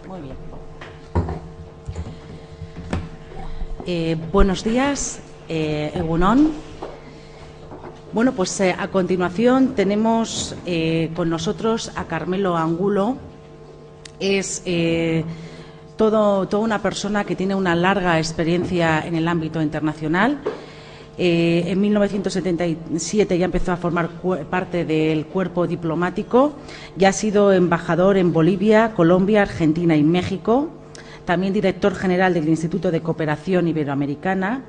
Muy bien. Buenos días, Egunon. Bueno, pues a continuación tenemos con nosotros a Carmelo Angulo. Es toda una persona que tiene una larga experiencia en el ámbito internacional. En 1977 ya empezó a formar parte del cuerpo diplomático. Ya ha sido embajador en Bolivia, Colombia, Argentina y México. También director general del Instituto de Cooperación Iberoamericana.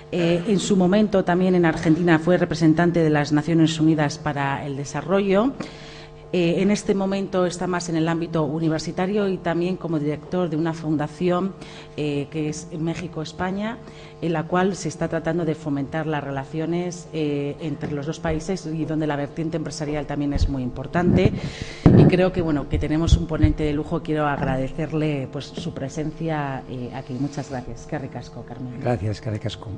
En su momento también en Argentina fue representante de las Naciones Unidas para el Desarrollo. En este momento está más en el ámbito universitario y también como director de una fundación que es México-España, en la cual se está tratando de fomentar las relaciones entre los dos países y donde la vertiente empresarial también es muy importante. Y creo que que tenemos un ponente de lujo. Quiero agradecerle pues su presencia aquí. Muchas gracias. Qué ricasco, Carmen. Gracias, qué ricasco.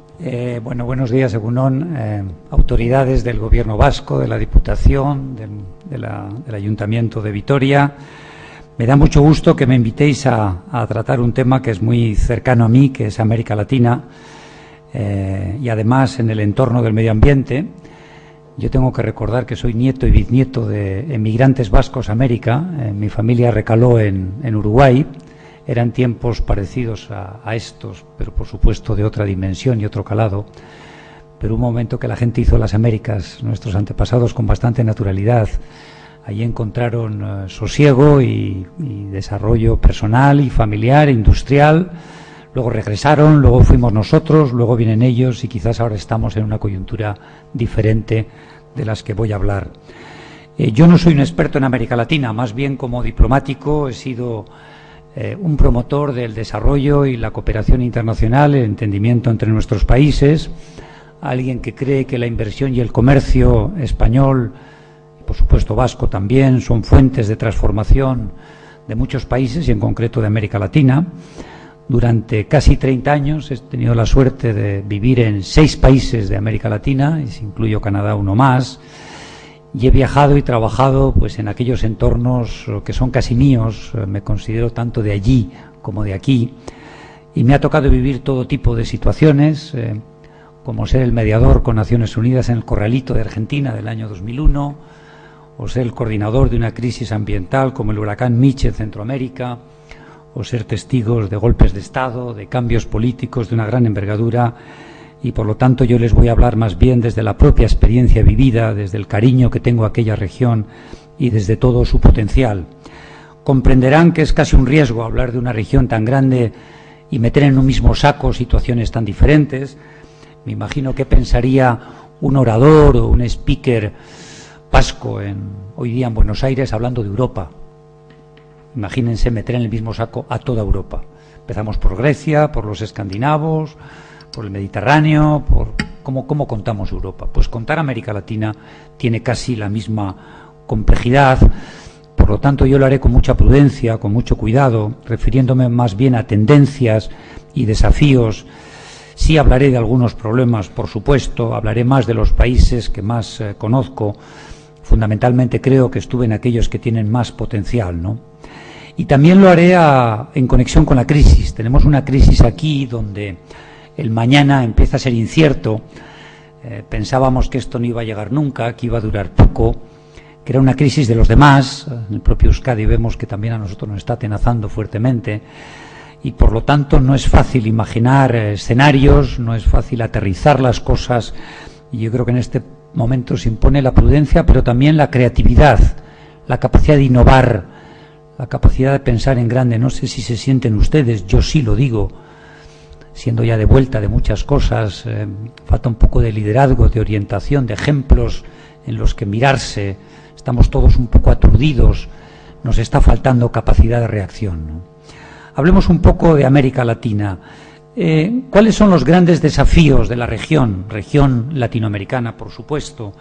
Buenos días, Egunon, autoridades del Gobierno vasco, de la Diputación, del Ayuntamiento de Vitoria. Me da mucho gusto que me invitéis a tratar un tema que es muy cercano a mí, que es América Latina, y además en el entorno del medio ambiente. Yo tengo que recordar que soy nieto y bisnieto de emigrantes vascos a América. Mi familia recaló en Uruguay. Eran tiempos parecidos a estos, pero por supuesto de otra dimensión y otro calado. Pero un momento que la gente hizo las Américas, nuestros antepasados, con bastante naturalidad. Allí encontraron sosiego y desarrollo personal y familiar, industrial. Luego regresaron, luego fuimos nosotros, luego vienen ellos y quizás ahora estamos en una coyuntura diferente de las que voy a hablar. Yo no soy un experto en América Latina, más bien como diplomático he sido un promotor del desarrollo y la cooperación internacional, el entendimiento entre nuestros países, alguien que cree que la inversión y el comercio español, y por supuesto vasco también, son fuentes de transformación de muchos países y en concreto de América Latina. Durante casi 30 años he tenido la suerte de vivir en 6 países de América Latina, y si incluyo Canadá uno más, y he viajado y trabajado pues en aquellos entornos que son casi míos. Me considero tanto de allí como de aquí, y me ha tocado vivir todo tipo de situaciones, como ser el mediador con Naciones Unidas en el Corralito de Argentina del año 2001, o ser el coordinador de una crisis ambiental como el huracán Mitch en Centroamérica, o ser testigos de golpes de Estado, de cambios políticos de una gran envergadura. Y por lo tanto yo les voy a hablar más bien desde la propia experiencia vivida, desde el cariño que tengo a aquella región y desde todo su potencial. Comprenderán que es casi un riesgo hablar de una región tan grande y meter en un mismo saco situaciones tan diferentes. Me imagino qué pensaría un orador o un speaker vasco hoy día en Buenos Aires hablando de Europa. Imagínense meter en el mismo saco a toda Europa. Empezamos por Grecia, por los escandinavos, por el Mediterráneo, por ¿cómo contamos Europa? Pues contar América Latina tiene casi la misma complejidad. Por lo tanto, yo lo haré con mucha prudencia, con mucho cuidado, refiriéndome más bien a tendencias y desafíos. Sí hablaré de algunos problemas, por supuesto, hablaré más de los países que más conozco. Fundamentalmente creo que estuve en aquellos que tienen más potencial, ¿no? Y también lo haré en conexión con la crisis. Tenemos una crisis aquí donde el mañana empieza a ser incierto. Pensábamos que esto no iba a llegar nunca, que iba a durar poco, que era una crisis de los demás. En el propio Euskadi vemos que también a nosotros nos está atenazando fuertemente. Y por lo tanto no es fácil imaginar escenarios, no es fácil aterrizar las cosas. Y yo creo que en este momento se impone la prudencia, pero también la creatividad, la capacidad de innovar, la capacidad de pensar en grande. No sé si se sienten ustedes, yo sí lo digo, siendo ya de vuelta de muchas cosas, falta un poco de liderazgo, de orientación, de ejemplos en los que mirarse. Estamos todos un poco aturdidos, nos está faltando capacidad de reacción, ¿no? Hablemos un poco de América Latina. ¿Cuáles son los grandes desafíos de la región latinoamericana, por supuesto?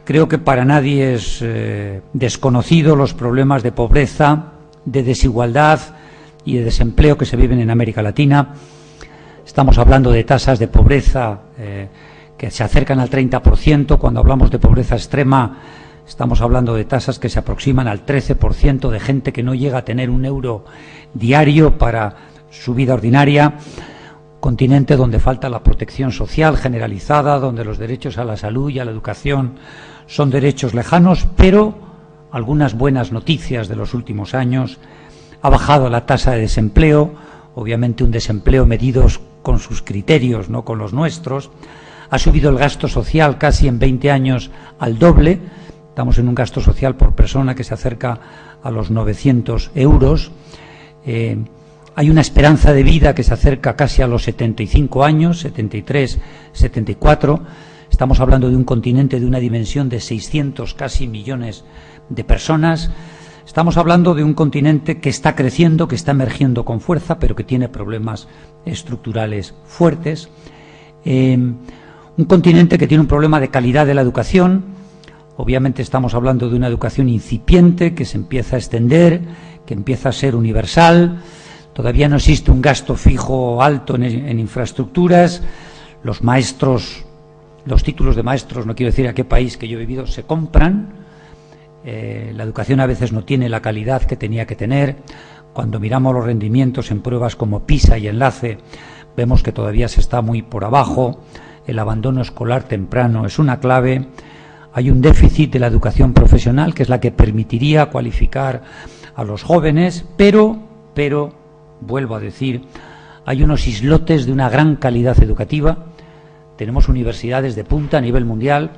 Creo que para nadie es desconocido los problemas de pobreza, de desigualdad y de desempleo que se viven en América Latina. Estamos hablando de tasas de pobreza que se acercan al 30%. Cuando hablamos de pobreza extrema Estamos hablando de tasas que se aproximan al 13% de gente que no llega a tener un euro diario para su vida ordinaria. Continente donde falta la protección social generalizada, donde los derechos a la salud y a la educación son derechos lejanos, pero algunas buenas noticias de los últimos años. Ha bajado la tasa de desempleo, obviamente un desempleo medido con sus criterios, no con los nuestros. Ha subido el gasto social casi en 20 años al doble. Estamos en un gasto social por persona que se acerca a los 900 euros. Hay una esperanza de vida que se acerca casi a los 75 años, 73, 74. Estamos hablando de un continente de una dimensión de 600 casi millones de personas. Estamos hablando de un continente que está creciendo, que está emergiendo con fuerza, pero que tiene problemas estructurales fuertes. Un continente que tiene un problema de calidad de la educación. Obviamente estamos hablando de una educación incipiente que se empieza a extender, que empieza a ser universal. Todavía no existe un gasto fijo alto en infraestructuras. Los maestros, los títulos de maestros, no quiero decir a qué país que yo he vivido, se compran. La educación a veces no tiene la calidad que tenía que tener. Cuando miramos los rendimientos en pruebas como PISA y Enlace, vemos que todavía se está muy por abajo. El abandono escolar temprano es una clave. Hay un déficit de la educación profesional, que es la que permitiría cualificar a los jóvenes, pero, vuelvo a decir, hay unos islotes de una gran calidad educativa. Tenemos universidades de punta a nivel mundial.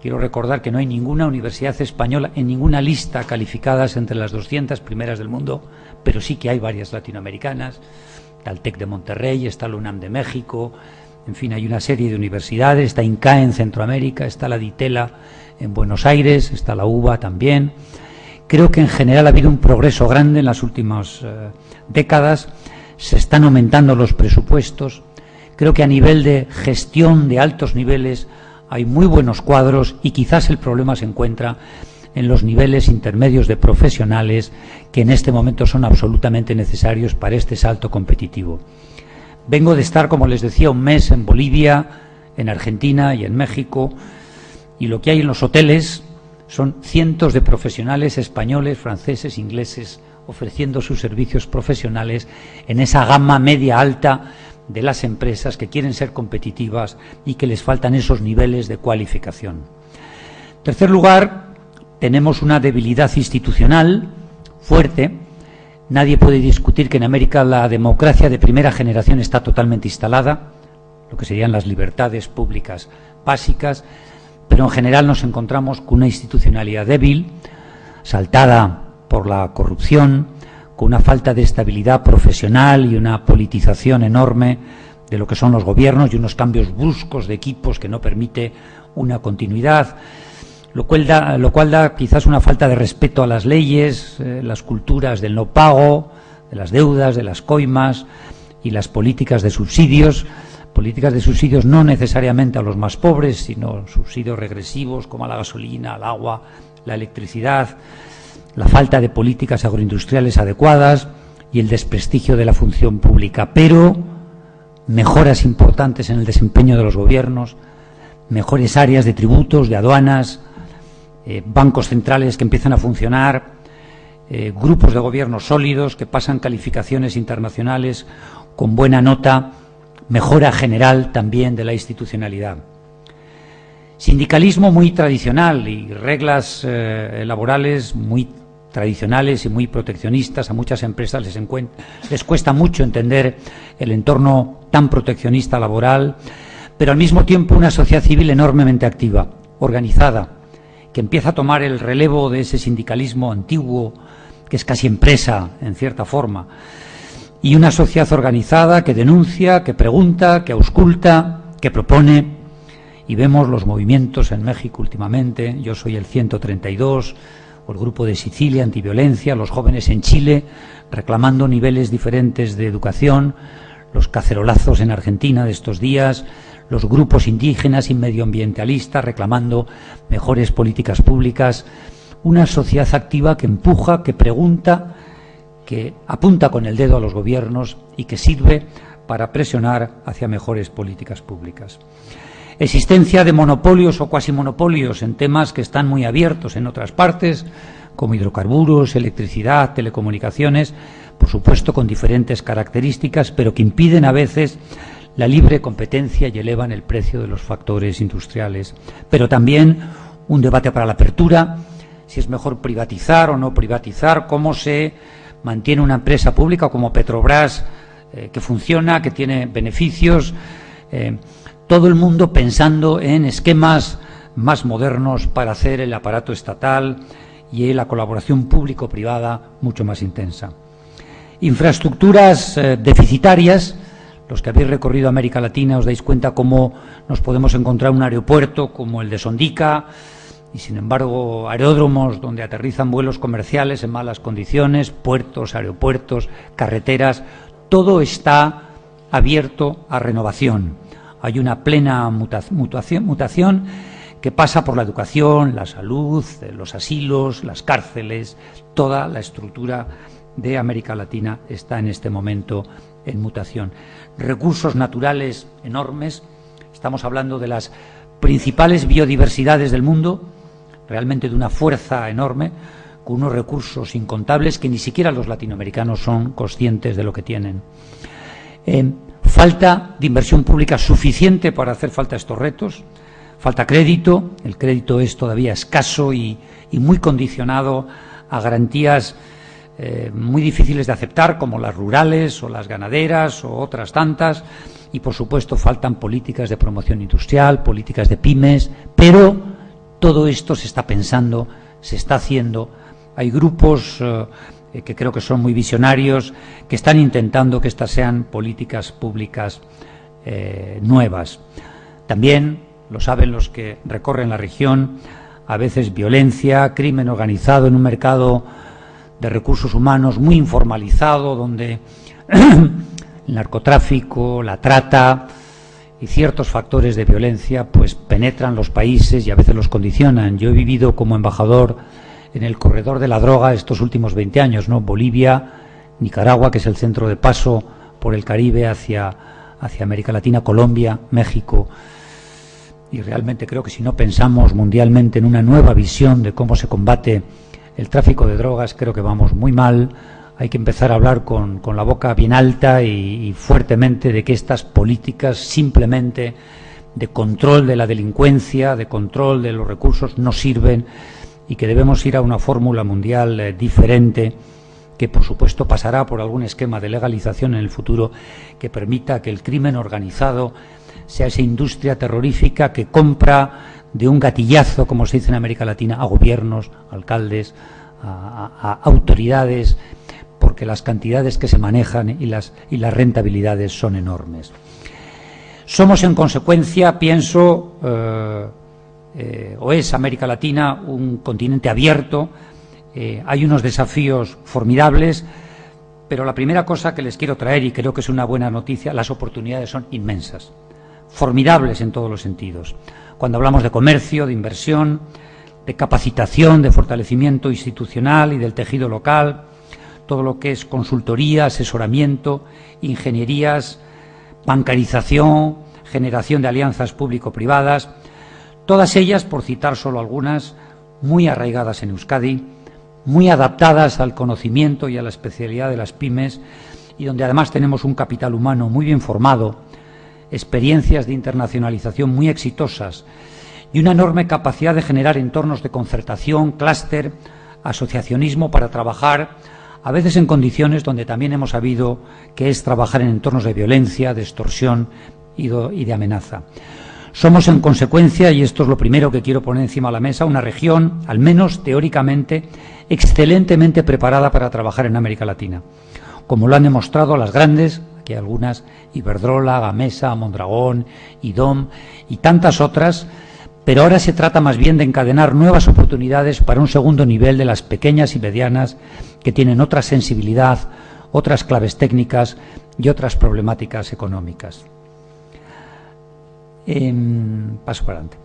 Quiero recordar que no hay ninguna universidad española en ninguna lista calificadas entre las 200 primeras del mundo, pero sí que hay varias latinoamericanas. Está el TEC de Monterrey, está la UNAM de México. En fin, hay una serie de universidades, está INCAE en Centroamérica, está la DITELA en Buenos Aires, está la UBA también. Creo que en general ha habido un progreso grande en las últimas décadas, se están aumentando los presupuestos. Creo que a nivel de gestión de altos niveles hay muy buenos cuadros y quizás el problema se encuentra en los niveles intermedios de profesionales que en este momento son absolutamente necesarios para este salto competitivo. Vengo de estar, como les decía, un mes en Bolivia, en Argentina y en México, y lo que hay en los hoteles son cientos de profesionales españoles, franceses, ingleses, ofreciendo sus servicios profesionales en esa gama media-alta de las empresas que quieren ser competitivas y que les faltan esos niveles de cualificación. En tercer lugar, tenemos una debilidad institucional fuerte. Nadie puede discutir que en América la democracia de primera generación está totalmente instalada, lo que serían las libertades públicas básicas, pero en general nos encontramos con una institucionalidad débil, asaltada por la corrupción, con una falta de estabilidad profesional y una politización enorme de lo que son los gobiernos y unos cambios bruscos de equipos que no permite una continuidad, lo cual da quizás una falta de respeto a las leyes, las culturas del no pago, de las deudas, de las coimas y las políticas de subsidios no necesariamente a los más pobres, sino subsidios regresivos como a la gasolina, al agua, la electricidad, la falta de políticas agroindustriales adecuadas y el desprestigio de la función pública, pero mejoras importantes en el desempeño de los gobiernos, mejores áreas de tributos, de aduanas, bancos centrales que empiezan a funcionar, grupos de gobierno sólidos que pasan calificaciones internacionales con buena nota, mejora general también de la institucionalidad. Sindicalismo muy tradicional y reglas laborales muy tradicionales y muy proteccionistas. A muchas empresas les cuesta mucho entender el entorno tan proteccionista laboral, pero al mismo tiempo una sociedad civil enormemente activa, organizada, que empieza a tomar el relevo de ese sindicalismo antiguo, que es casi empresa en cierta forma, y una sociedad organizada que denuncia, que pregunta, que ausculta, que propone. Y vemos los movimientos en México últimamente. Yo soy el 132, o el Grupo de Sicilia Antiviolencia, los jóvenes en Chile reclamando niveles diferentes de educación, los cacerolazos en Argentina de estos días, los grupos indígenas y medioambientalistas reclamando mejores políticas públicas, una sociedad activa que empuja, que pregunta, que apunta con el dedo a los gobiernos y que sirve para presionar hacia mejores políticas públicas. existencia de monopolios o cuasimonopolios en temas que están muy abiertos en otras partes, como hidrocarburos, electricidad, telecomunicaciones, por supuesto con diferentes características, pero que impiden a veces la libre competencia y elevan el precio de los factores industriales. Pero también un debate para la apertura, si es mejor privatizar o no privatizar, cómo se mantiene una empresa pública como Petrobras, que funciona, que tiene beneficios, todo el mundo pensando en esquemas más modernos para hacer el aparato estatal y la colaboración público-privada mucho más intensa. Infraestructuras deficitarias. Los que habéis recorrido América Latina os dais cuenta cómo nos podemos encontrar un aeropuerto como el de Sondica y, sin embargo, aeródromos donde aterrizan vuelos comerciales en malas condiciones, puertos, aeropuertos, carreteras. Todo está abierto a renovación. Hay una plena mutación que pasa por la educación, la salud, los asilos, las cárceles. Toda la estructura de América Latina está en este momento en mutación. Recursos naturales enormes. Estamos hablando de las principales biodiversidades del mundo, realmente de una fuerza enorme, con unos recursos incontables que ni siquiera los latinoamericanos son conscientes de lo que tienen. Falta de inversión pública suficiente para hacer falta estos retos. Falta crédito. El crédito es todavía escaso y muy condicionado a garantías muy difíciles de aceptar, como las rurales o las ganaderas o otras tantas, y por supuesto faltan políticas de promoción industrial, políticas de pymes, pero todo esto se está pensando, se está haciendo. Hay grupos que creo que son muy visionarios, que están intentando que estas sean políticas públicas nuevas. También, lo saben los que recorren la región, a veces violencia, crimen organizado en un mercado de recursos humanos muy informalizado, donde el narcotráfico, la trata y ciertos factores de violencia pues penetran los países y a veces los condicionan. Yo he vivido como embajador en el corredor de la droga estos últimos 20 años, ¿no? Bolivia, Nicaragua, que es el centro de paso por el Caribe hacia América Latina, Colombia, México. Y realmente creo que si no pensamos mundialmente en una nueva visión de cómo se combate el tráfico de drogas, creo que vamos muy mal. Hay que empezar a hablar con la boca bien alta y fuertemente de que estas políticas simplemente de control de la delincuencia, de control de los recursos, no sirven y que debemos ir a una fórmula mundial diferente, que por supuesto pasará por algún esquema de legalización en el futuro que permita que el crimen organizado sea esa industria terrorífica que compra de un gatillazo, como se dice en América Latina, a gobiernos, a alcaldes, a autoridades, porque las cantidades que se manejan y las rentabilidades son enormes. Somos, en consecuencia, pienso, o es América Latina un continente abierto. Hay unos desafíos formidables, pero la primera cosa que les quiero traer, y creo que es una buena noticia, las oportunidades son inmensas, formidables en todos los sentidos. Cuando hablamos de comercio, de inversión, de capacitación, de fortalecimiento institucional y del tejido local, todo lo que es consultoría, asesoramiento, ingenierías, bancarización, generación de alianzas público-privadas, todas ellas, por citar solo algunas, muy arraigadas en Euskadi, muy adaptadas al conocimiento y a la especialidad de las pymes, y donde además tenemos un capital humano muy bien formado, experiencias de internacionalización muy exitosas y una enorme capacidad de generar entornos de concertación, clúster, asociacionismo para trabajar, a veces en condiciones donde también hemos sabido que es trabajar en entornos de violencia, de extorsión y de amenaza. Somos, en consecuencia, y esto es lo primero que quiero poner encima de la mesa, una región, al menos teóricamente, excelentemente preparada para trabajar en América Latina, como lo han demostrado las grandes, aquí hay algunas, Iberdrola, Gamesa, Mondragón, IDOM y tantas otras, pero ahora se trata más bien de encadenar nuevas oportunidades para un segundo nivel de las pequeñas y medianas que tienen otra sensibilidad, otras claves técnicas y otras problemáticas económicas. Paso para adelante.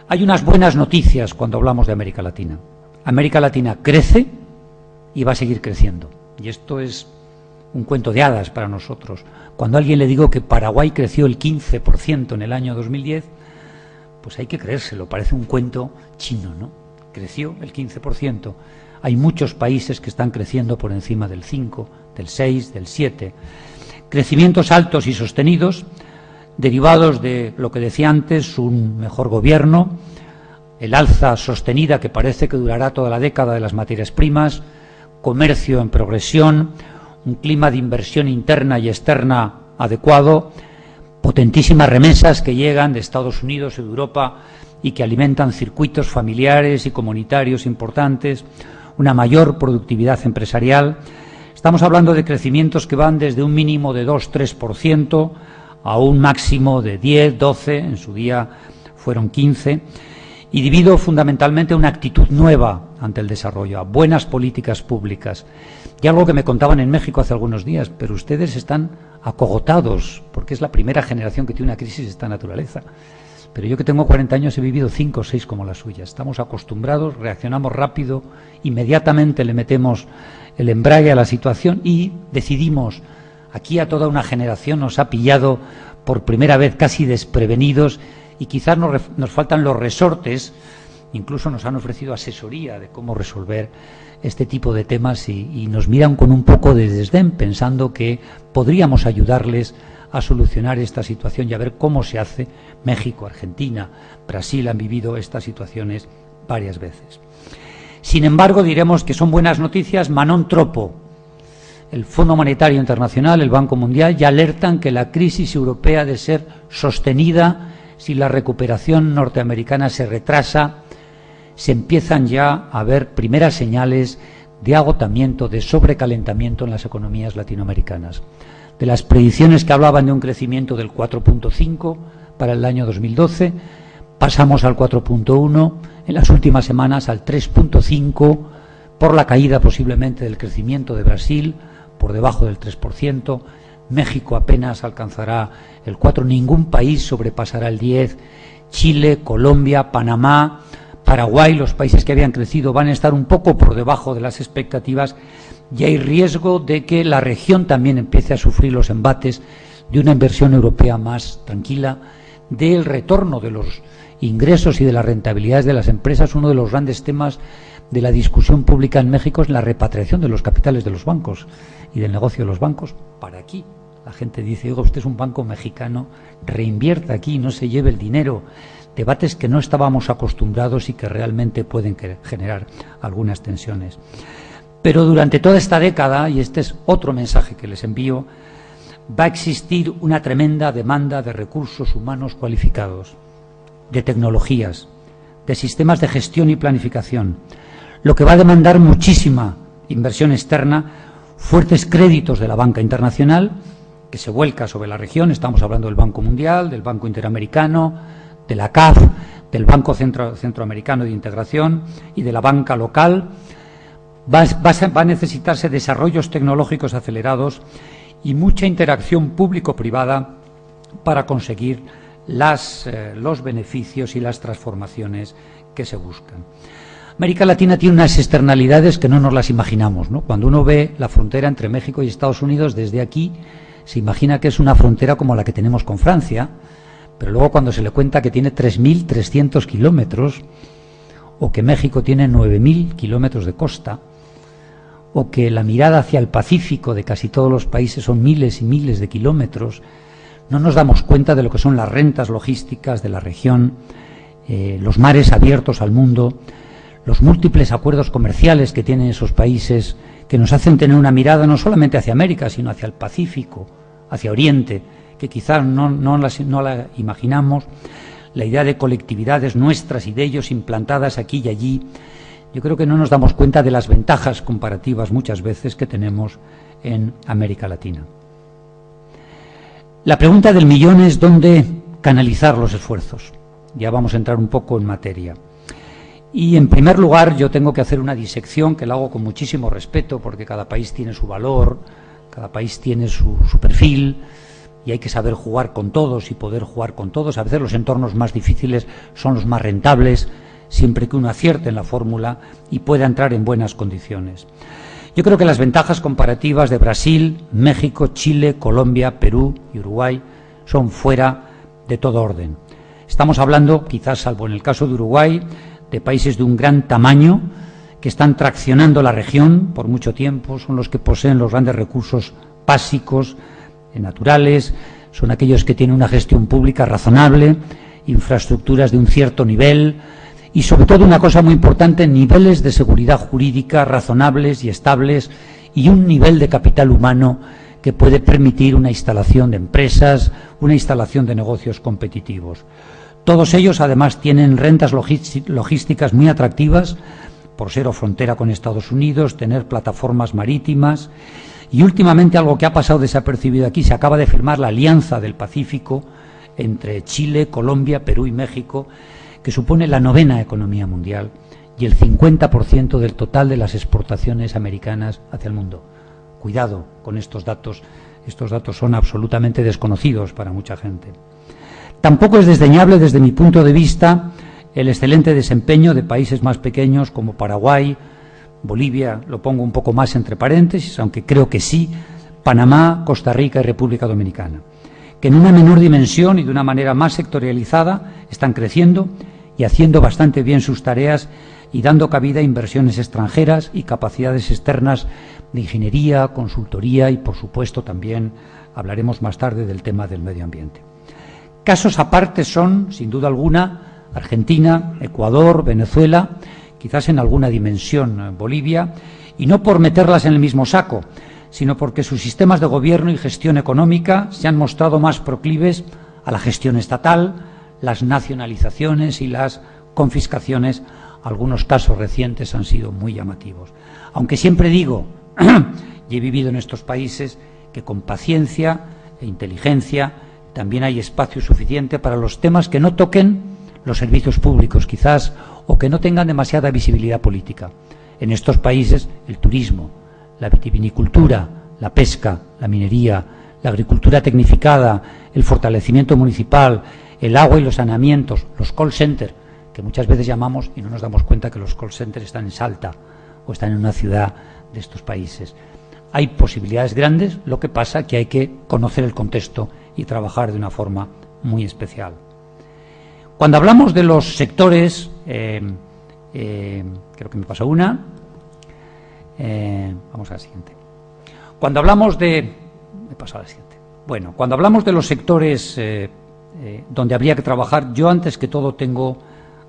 Hay unas buenas noticias cuando hablamos de América Latina. América Latina crece y va a seguir creciendo. Y esto es un cuento de hadas para nosotros. Cuando a alguien le digo que Paraguay creció el 15% en el año 2010, pues hay que creérselo, parece un cuento chino, ¿no? Creció el 15%. Hay muchos países que están creciendo por encima del 5, del 6, del 7. Crecimientos altos y sostenidos, derivados de lo que decía antes, un mejor gobierno, el alza sostenida que parece que durará toda la década de las materias primas, comercio en progresión, un clima de inversión interna y externa adecuado, potentísimas remesas que llegan de Estados Unidos y de Europa y que alimentan circuitos familiares y comunitarios importantes, una mayor productividad empresarial. Estamos hablando de crecimientos que van desde un mínimo de 2-3% a un máximo de 10, 12, en su día fueron 15%, y debido fundamentalmente a una actitud nueva ante el desarrollo, a buenas políticas públicas. Y algo que me contaban en México hace algunos días, pero ustedes están acogotados, porque es la primera generación que tiene una crisis de esta naturaleza. Pero yo, que tengo 40 años, he vivido 5 o 6 como la suya. Estamos acostumbrados, reaccionamos rápido, inmediatamente le metemos el embrague a la situación y decidimos. Aquí a toda una generación nos ha pillado por primera vez casi desprevenidos y quizás nos faltan los resortes, incluso nos han ofrecido asesoría de cómo resolver este tipo de temas y nos miran con un poco de desdén, pensando que podríamos ayudarles a solucionar esta situación y a ver cómo se hace. México, Argentina, Brasil han vivido estas situaciones varias veces. Sin embargo, diremos que son buenas noticias, ma non troppo. El Fondo Monetario Internacional, el Banco Mundial, ya alertan que la crisis europea ha de ser sostenida si la recuperación norteamericana se retrasa. Se empiezan ya a ver primeras señales de agotamiento, de sobrecalentamiento en las economías latinoamericanas. De las predicciones que hablaban de un crecimiento del 4.5 para el año 2012, pasamos al 4.1, en las últimas semanas al 3.5, por la caída posiblemente del crecimiento de Brasil, por debajo del 3%, México apenas alcanzará el 4%, ningún país sobrepasará el 10%, Chile, Colombia, Panamá, Paraguay, los países que habían crecido, van a estar un poco por debajo de las expectativas y hay riesgo de que la región también empiece a sufrir los embates de una inversión europea más tranquila, del retorno de los ingresos y de las rentabilidades de las empresas. Uno de los grandes temas de la discusión pública en México es la repatriación de los capitales de los bancos y del negocio de los bancos para aquí. La gente dice, oiga, usted es un banco mexicano, reinvierta aquí, no se lleve el dinero. Debates que no estábamos acostumbrados y que realmente pueden generar algunas tensiones. Pero durante toda esta década, y este es otro mensaje que les envío, va a existir una tremenda demanda de recursos humanos cualificados, de tecnologías, de sistemas de gestión y planificación, lo que va a demandar muchísima inversión externa, fuertes créditos de la banca internacional, que se vuelca sobre la región. Estamos hablando del Banco Mundial, del Banco Interamericano, de la CAF, del Banco Centroamericano de Integración y de la banca local. Va a necesitarse desarrollos tecnológicos acelerados y mucha interacción público-privada para conseguir los beneficios y las transformaciones que se buscan. América Latina tiene unas externalidades que no nos las imaginamos, ¿no? Cuando uno ve la frontera entre México y Estados Unidos desde aquí, se imagina que es una frontera como la que tenemos con Francia, pero luego cuando se le cuenta que tiene 3.300 kilómetros, o que México tiene 9.000 kilómetros de costa, o que la mirada hacia el Pacífico de casi todos los países son miles y miles de kilómetros, no nos damos cuenta de lo que son las rentas logísticas de la región, los mares abiertos al mundo, los múltiples acuerdos comerciales que tienen esos países, que nos hacen tener una mirada no solamente hacia América, sino hacia el Pacífico, hacia Oriente, que quizás no la imaginamos, la idea de colectividades nuestras y de ellos implantadas aquí y allí. Yo creo que no nos damos cuenta de las ventajas comparativas muchas veces que tenemos en América Latina. La pregunta del millón es dónde canalizar los esfuerzos. Ya vamos a entrar un poco en materia. Y en primer lugar yo tengo que hacer una disección que la hago con muchísimo respeto, porque cada país tiene su valor, cada país tiene su perfil, y hay que saber jugar con todos y poder jugar con todos. A veces los entornos más difíciles son los más rentables, siempre que uno acierte en la fórmula y pueda entrar en buenas condiciones. Yo creo que las ventajas comparativas de Brasil, México, Chile, Colombia, Perú y Uruguay son fuera de todo orden. Estamos hablando, quizás salvo en el caso de Uruguay, de países de un gran tamaño que están traccionando la región por mucho tiempo, son los que poseen los grandes recursos básicos, naturales, son aquellos que tienen una gestión pública razonable, infraestructuras de un cierto nivel y, sobre todo, una cosa muy importante, niveles de seguridad jurídica razonables y estables y un nivel de capital humano que puede permitir una instalación de empresas, una instalación de negocios competitivos. Todos ellos, además, tienen rentas logísticas muy atractivas por ser o frontera con Estados Unidos, tener plataformas marítimas y, últimamente, algo que ha pasado desapercibido aquí, se acaba de firmar la Alianza del Pacífico entre Chile, Colombia, Perú y México, que supone la 9ª economía mundial y el 50% del total de las exportaciones americanas hacia el mundo. Cuidado con estos datos son absolutamente desconocidos para mucha gente. Tampoco es desdeñable, desde mi punto de vista, el excelente desempeño de países más pequeños como Paraguay, Bolivia, lo pongo un poco más entre paréntesis, aunque creo que sí, Panamá, Costa Rica y República Dominicana, que en una menor dimensión y de una manera más sectorializada están creciendo y haciendo bastante bien sus tareas y dando cabida a inversiones extranjeras y capacidades externas de ingeniería, consultoría y, por supuesto, también hablaremos más tarde del tema del medio ambiente. Casos aparte son, sin duda alguna, Argentina, Ecuador, Venezuela, quizás en alguna dimensión Bolivia, y no por meterlas en el mismo saco, sino porque sus sistemas de gobierno y gestión económica se han mostrado más proclives a la gestión estatal, las nacionalizaciones y las confiscaciones. Algunos casos recientes han sido muy llamativos. Aunque siempre digo, y he vivido en estos países, que con paciencia e inteligencia también hay espacio suficiente para los temas que no toquen los servicios públicos, quizás, o que no tengan demasiada visibilidad política. En estos países, el turismo, la vitivinicultura, la pesca, la minería, la agricultura tecnificada, el fortalecimiento municipal, el agua y los saneamientos, los call centers, que muchas veces llamamos y no nos damos cuenta que los call centers están en Salta o están en una ciudad de estos países. Hay posibilidades grandes, lo que pasa que hay que conocer el contexto y trabajar de una forma muy especial. Cuando hablamos de los sectores, creo que me pasa una, vamos a la siguiente. Cuando hablamos de, me paso a la siguiente. Bueno, cuando hablamos de los sectores donde habría que trabajar, yo antes que todo tengo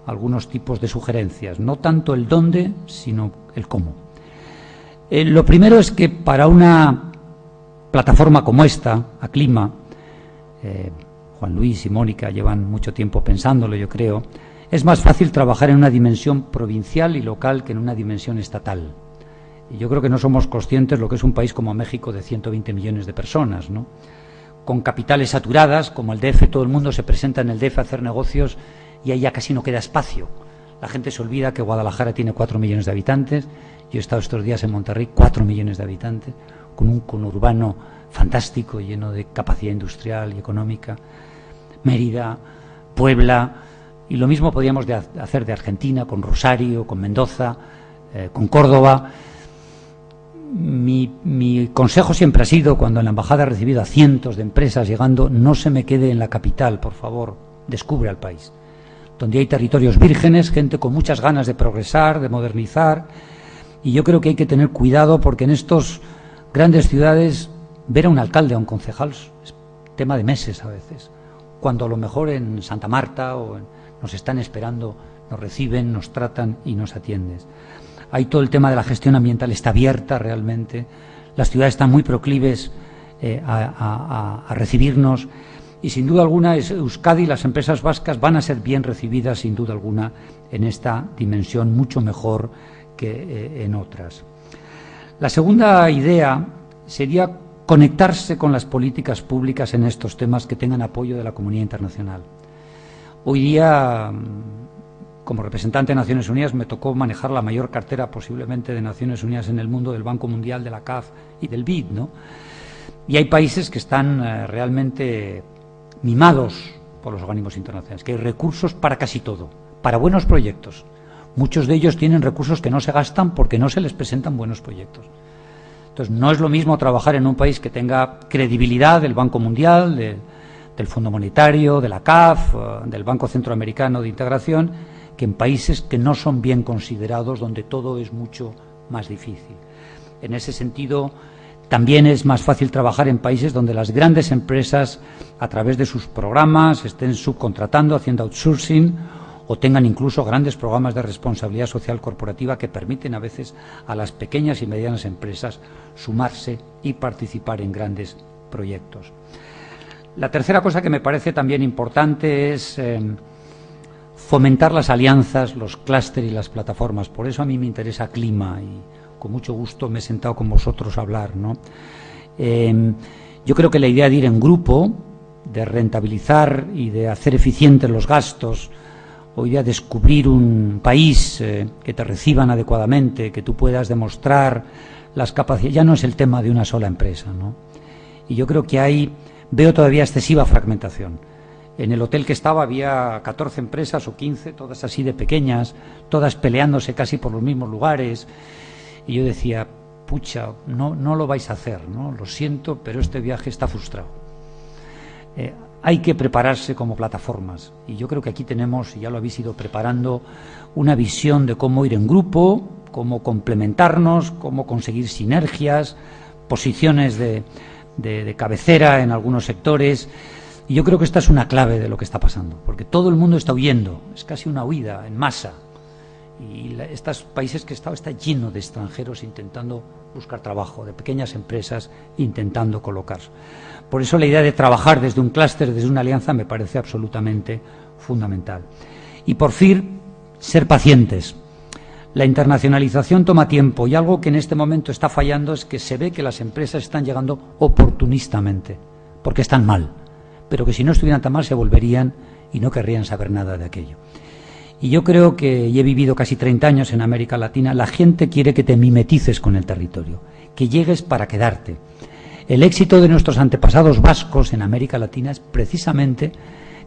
algunos tipos de sugerencias, no tanto el dónde, sino el cómo. Lo primero es que para una plataforma como esta, Aclima, Juan Luis y Mónica llevan mucho tiempo pensándolo, yo creo, es más fácil trabajar en una dimensión provincial y local que en una dimensión estatal. Y yo creo que no somos conscientes lo que es un país como México de 120 millones de personas, ¿no? Con capitales saturadas, como el DF, todo el mundo se presenta en el DF a hacer negocios y ahí ya casi no queda espacio. La gente se olvida que Guadalajara tiene 4 millones de habitantes. Yo he estado estos días en Monterrey, 4 millones de habitantes, con un conurbano fantástico, lleno de capacidad industrial y económica. Mérida, Puebla, y lo mismo podríamos hacer de Argentina, con Rosario, con Mendoza, con Córdoba. Mi consejo siempre ha sido, cuando en la embajada he recibido a cientos de empresas llegando, no se me quede en la capital, por favor, descubre al país. Donde hay territorios vírgenes, gente con muchas ganas de progresar, de modernizar, y yo creo que hay que tener cuidado porque en estas grandes ciudades ver a un alcalde, a un concejal, es tema de meses a veces, cuando a lo mejor en Santa Marta nos están esperando, nos reciben, nos tratan y nos atienden. Hay todo el tema de la gestión ambiental, está abierta realmente, las ciudades están muy proclives a recibirnos y sin duda alguna Euskadi y las empresas vascas van a ser bien recibidas sin duda alguna en esta dimensión mucho mejor que en otras. La segunda idea sería conectarse con las políticas públicas en estos temas que tengan apoyo de la comunidad internacional. Hoy día, como representante de Naciones Unidas, me tocó manejar la mayor cartera posiblemente de Naciones Unidas en el mundo, del Banco Mundial, de la CAF y del BID, ¿no? Y hay países que están realmente mimados por los organismos internacionales, que hay recursos para casi todo, para buenos proyectos. Muchos de ellos tienen recursos que no se gastan porque no se les presentan buenos proyectos. Entonces, no es lo mismo trabajar en un país que tenga credibilidad del Banco Mundial, del Fondo Monetario, de la CAF, del Banco Centroamericano de Integración, que en países que no son bien considerados, donde todo es mucho más difícil. En ese sentido, también es más fácil trabajar en países donde las grandes empresas, a través de sus programas, estén subcontratando, haciendo outsourcing, o tengan incluso grandes programas de responsabilidad social corporativa que permiten a veces a las pequeñas y medianas empresas sumarse y participar en grandes proyectos. La tercera cosa que me parece también importante es fomentar las alianzas, los clústeres y las plataformas. Por eso a mí me interesa clima y con mucho gusto me he sentado con vosotros a hablar, ¿no? Yo creo que la idea de ir en grupo, de rentabilizar y de hacer eficientes los gastos, hoy día descubrir un país que te reciban adecuadamente, que tú puedas demostrar las capacidades, ya no es el tema de una sola empresa, ¿no? Y yo creo que veo todavía excesiva fragmentación. En el hotel que estaba había 14 empresas o 15, todas así de pequeñas, todas peleándose casi por los mismos lugares. Y yo decía, pucha, no lo vais a hacer, ¿no? Lo siento, pero este viaje está frustrado. Hay que prepararse como plataformas. Y yo creo que aquí tenemos, y ya lo habéis ido preparando, una visión de cómo ir en grupo, cómo complementarnos, cómo conseguir sinergias, posiciones de cabecera en algunos sectores. Y yo creo que esta es una clave de lo que está pasando, porque todo el mundo está huyendo, es casi una huida en masa. Y estos países que está lleno de extranjeros intentando buscar trabajo, de pequeñas empresas intentando colocarse. Por eso la idea de trabajar desde un clúster, desde una alianza, me parece absolutamente fundamental. Y por fin, ser pacientes. La internacionalización toma tiempo y algo que en este momento está fallando es que se ve que las empresas están llegando oportunistamente, porque están mal, pero que si no estuvieran tan mal se volverían y no querrían saber nada de aquello. Y yo creo que, y he vivido casi 30 años en América Latina, la gente quiere que te mimetices con el territorio, que llegues para quedarte. El éxito de nuestros antepasados vascos en América Latina es precisamente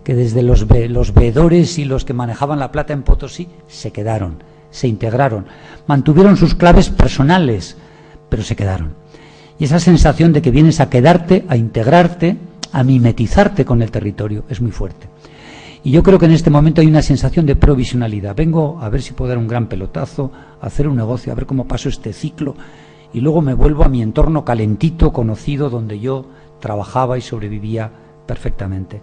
que desde los veedores y los que manejaban la plata en Potosí se quedaron, se integraron, mantuvieron sus claves personales, pero se quedaron. Y esa sensación de que vienes a quedarte, a integrarte, a mimetizarte con el territorio es muy fuerte. Y yo creo que en este momento hay una sensación de provisionalidad. Vengo a ver si puedo dar un gran pelotazo, a hacer un negocio, a ver cómo paso este ciclo y luego me vuelvo a mi entorno calentito, conocido, donde yo trabajaba y sobrevivía perfectamente.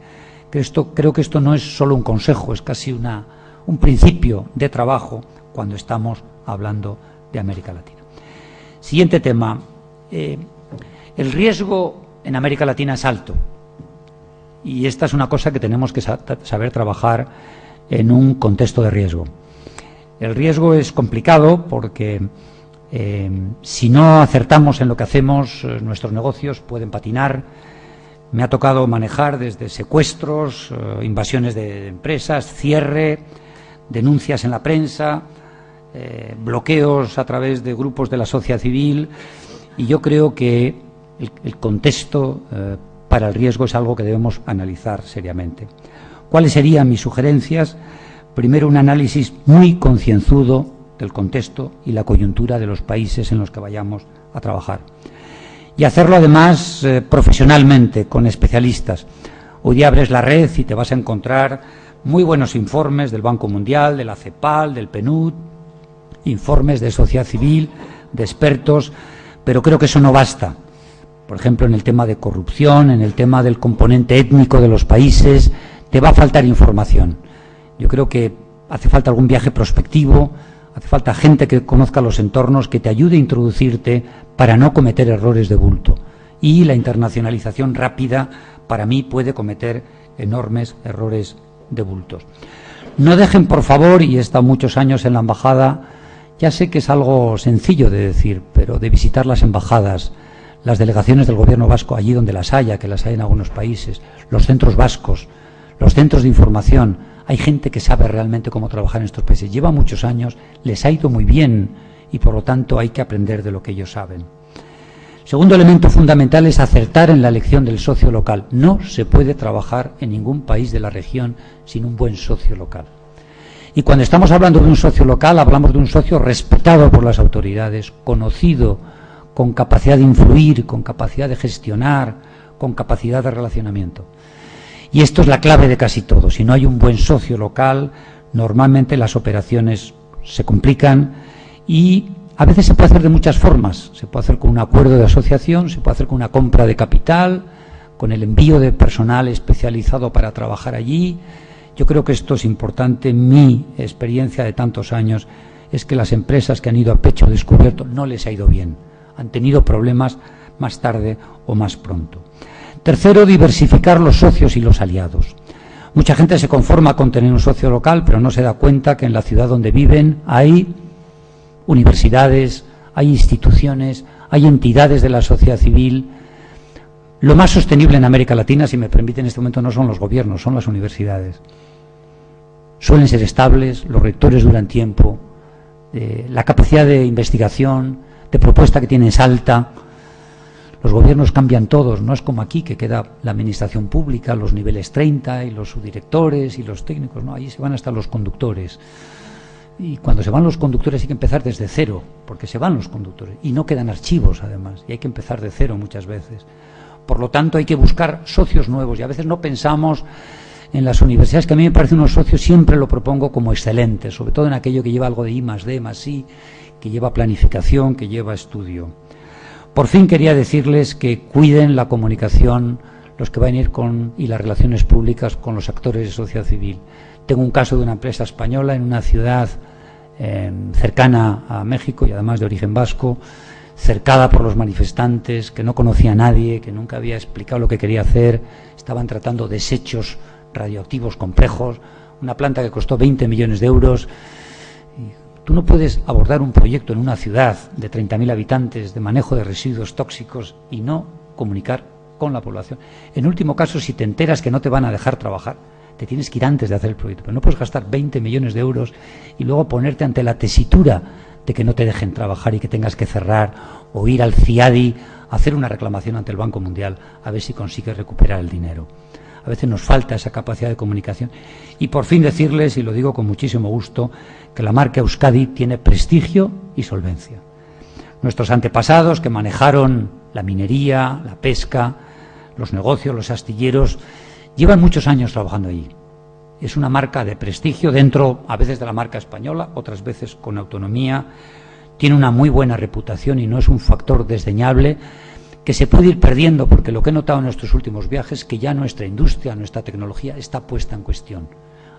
Creo que esto no es solo un consejo, es casi un principio de trabajo cuando estamos hablando de América Latina. Siguiente tema. El riesgo en América Latina es alto. Y esta es una cosa que tenemos que saber trabajar en un contexto de riesgo. El riesgo es complicado porque si no acertamos en lo que hacemos, nuestros negocios pueden patinar. Me ha tocado manejar desde secuestros, invasiones de empresas, cierre, denuncias en la prensa, bloqueos a través de grupos de la sociedad civil. Y yo creo que el contexto para el riesgo es algo que debemos analizar seriamente. ¿Cuáles serían mis sugerencias? Primero, un análisis muy concienzudo del contexto y la coyuntura de los países en los que vayamos a trabajar. Y hacerlo además profesionalmente, con especialistas. Hoy día abres la red y te vas a encontrar muy buenos informes del Banco Mundial, de la CEPAL, del PNUD, informes de sociedad civil, de expertos, pero creo que eso no basta. Por ejemplo, en el tema de corrupción, en el tema del componente étnico de los países, te va a faltar información. Yo creo que hace falta algún viaje prospectivo, hace falta gente que conozca los entornos, que te ayude a introducirte para no cometer errores de bulto. Y la internacionalización rápida, para mí, puede cometer enormes errores de bultos. No dejen, por favor, y he estado muchos años en la embajada, ya sé que es algo sencillo de decir, pero de visitar las embajadas, las delegaciones del gobierno vasco allí donde las haya, que las hay en algunos países, los centros vascos, los centros de información. Hay gente que sabe realmente cómo trabajar en estos países. Lleva muchos años, les ha ido muy bien y por lo tanto hay que aprender de lo que ellos saben. Segundo elemento fundamental es acertar en la elección del socio local. No se puede trabajar en ningún país de la región sin un buen socio local. Y cuando estamos hablando de un socio local, hablamos de un socio respetado por las autoridades, conocido, con capacidad de influir, con capacidad de gestionar, con capacidad de relacionamiento. Y esto es la clave de casi todo. Si no hay un buen socio local, normalmente las operaciones se complican y a veces se puede hacer de muchas formas. Se puede hacer con un acuerdo de asociación, se puede hacer con una compra de capital, con el envío de personal especializado para trabajar allí. Yo creo que esto es importante. Mi experiencia de tantos años es que las empresas que han ido a pecho descubierto no les ha ido bien. Han tenido problemas más tarde o más pronto. Tercero, diversificar los socios y los aliados. Mucha gente se conforma con tener un socio local, pero no se da cuenta que en la ciudad donde viven hay universidades, hay instituciones, hay entidades de la sociedad civil. Lo más sostenible en América Latina, si me permiten en este momento, no son los gobiernos, son las universidades. Suelen ser estables, los rectores duran tiempo, la capacidad de investigación, de propuesta que tienen es alta. Los gobiernos cambian todos, no es como aquí, que queda la administración pública, los niveles 30 y los subdirectores y los técnicos, no, ahí se van hasta los conductores. Y cuando se van los conductores hay que empezar desde cero, porque se van los conductores y no quedan archivos además, y hay que empezar de cero muchas veces. Por lo tanto hay que buscar socios nuevos y a veces no pensamos en las universidades, que a mí me parecen unos socios, siempre lo propongo como excelentes, sobre todo en aquello que lleva algo de I+D, +I, que lleva planificación, que lleva estudio. Por fin quería decirles que cuiden la comunicación, los que van a ir y las relaciones públicas con los actores de sociedad civil. Tengo un caso de una empresa española en una ciudad cercana a México y además de origen vasco, cercada por los manifestantes, que no conocía a nadie, que nunca había explicado lo que quería hacer, estaban tratando desechos radioactivos complejos, una planta que costó 20 millones de euros. Tú no puedes abordar un proyecto en una ciudad de 30.000 habitantes de manejo de residuos tóxicos y no comunicar con la población. En último caso, si te enteras que no te van a dejar trabajar, te tienes que ir antes de hacer el proyecto. Pero no puedes gastar 20 millones de euros y luego ponerte ante la tesitura de que no te dejen trabajar y que tengas que cerrar o ir al CIADI a hacer una reclamación ante el Banco Mundial a ver si consigues recuperar el dinero. A veces nos falta esa capacidad de comunicación. Y por fin decirles, y lo digo con muchísimo gusto, que la marca Euskadi tiene prestigio y solvencia. Nuestros antepasados, que manejaron la minería, la pesca, los negocios, los astilleros, llevan muchos años trabajando allí. Es una marca de prestigio dentro, a veces, de la marca española, otras veces con autonomía. Tiene una muy buena reputación y no es un factor desdeñable que se puede ir perdiendo, porque lo que he notado en nuestros últimos viajes es que ya nuestra industria, nuestra tecnología está puesta en cuestión.